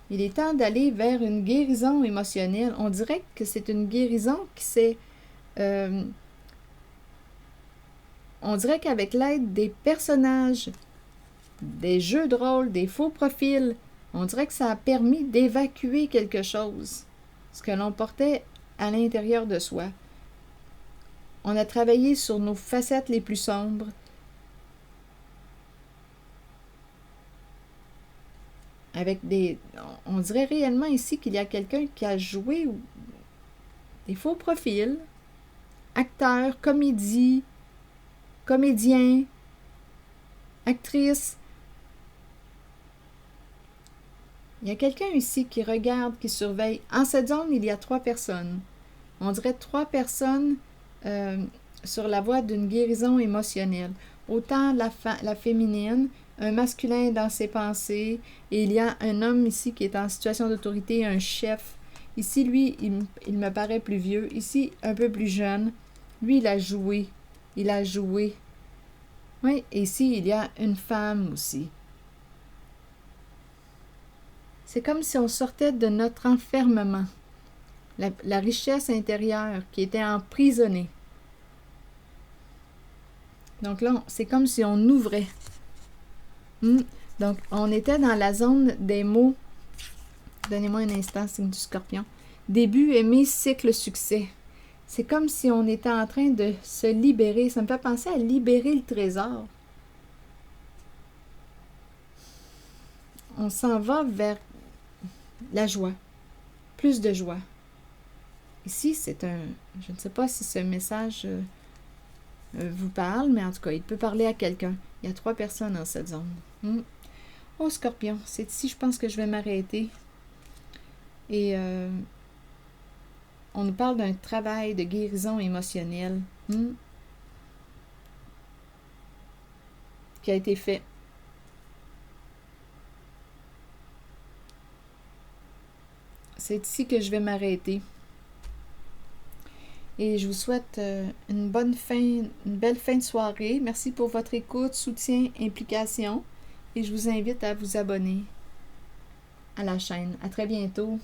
Il est temps d'aller vers une guérison émotionnelle. On dirait que c'est une guérison qui s'est... on dirait qu'avec l'aide des personnages, des jeux de rôle, des faux profils, on dirait que ça a permis d'évacuer quelque chose, ce que l'on portait à l'intérieur de soi. On a travaillé sur nos facettes les plus sombres. Avec des... On dirait réellement ici qu'il y a quelqu'un qui a joué des faux profils, acteurs, comédien, actrice. Il y a quelqu'un ici qui regarde, qui surveille. En cette zone, il y a 3 personnes. On dirait 3 personnes sur la voie d'une guérison émotionnelle. Autant la féminine, un masculin dans ses pensées, et il y a un homme ici qui est en situation d'autorité, un chef. Ici, lui, il me paraît plus vieux. Ici, un peu plus jeune. Lui, il a joué. Oui, et ici, il y a une femme aussi. C'est comme si on sortait de notre enfermement. La richesse intérieure qui était emprisonnée. Donc là, c'est comme si on ouvrait. Donc, on était dans la zone des mots. Donnez-moi un instant, signe du scorpion. Début, aimer, cycle, succès. C'est comme si on était en train de se libérer. Ça me fait penser à libérer le trésor. On s'en va vers la joie. Plus de joie. Ici, c'est un... Je ne sais pas si ce message vous parle, mais en tout cas, il peut parler à quelqu'un. Il y a 3 personnes dans cette zone. Oh, Scorpion, c'est ici, je pense que je vais m'arrêter. Et on nous parle d'un travail de guérison émotionnelle qui a été fait. C'est ici que je vais m'arrêter. Et je vous souhaite une belle fin de soirée. Merci pour votre écoute, soutien, implication. Et je vous invite à vous abonner à la chaîne. À très bientôt.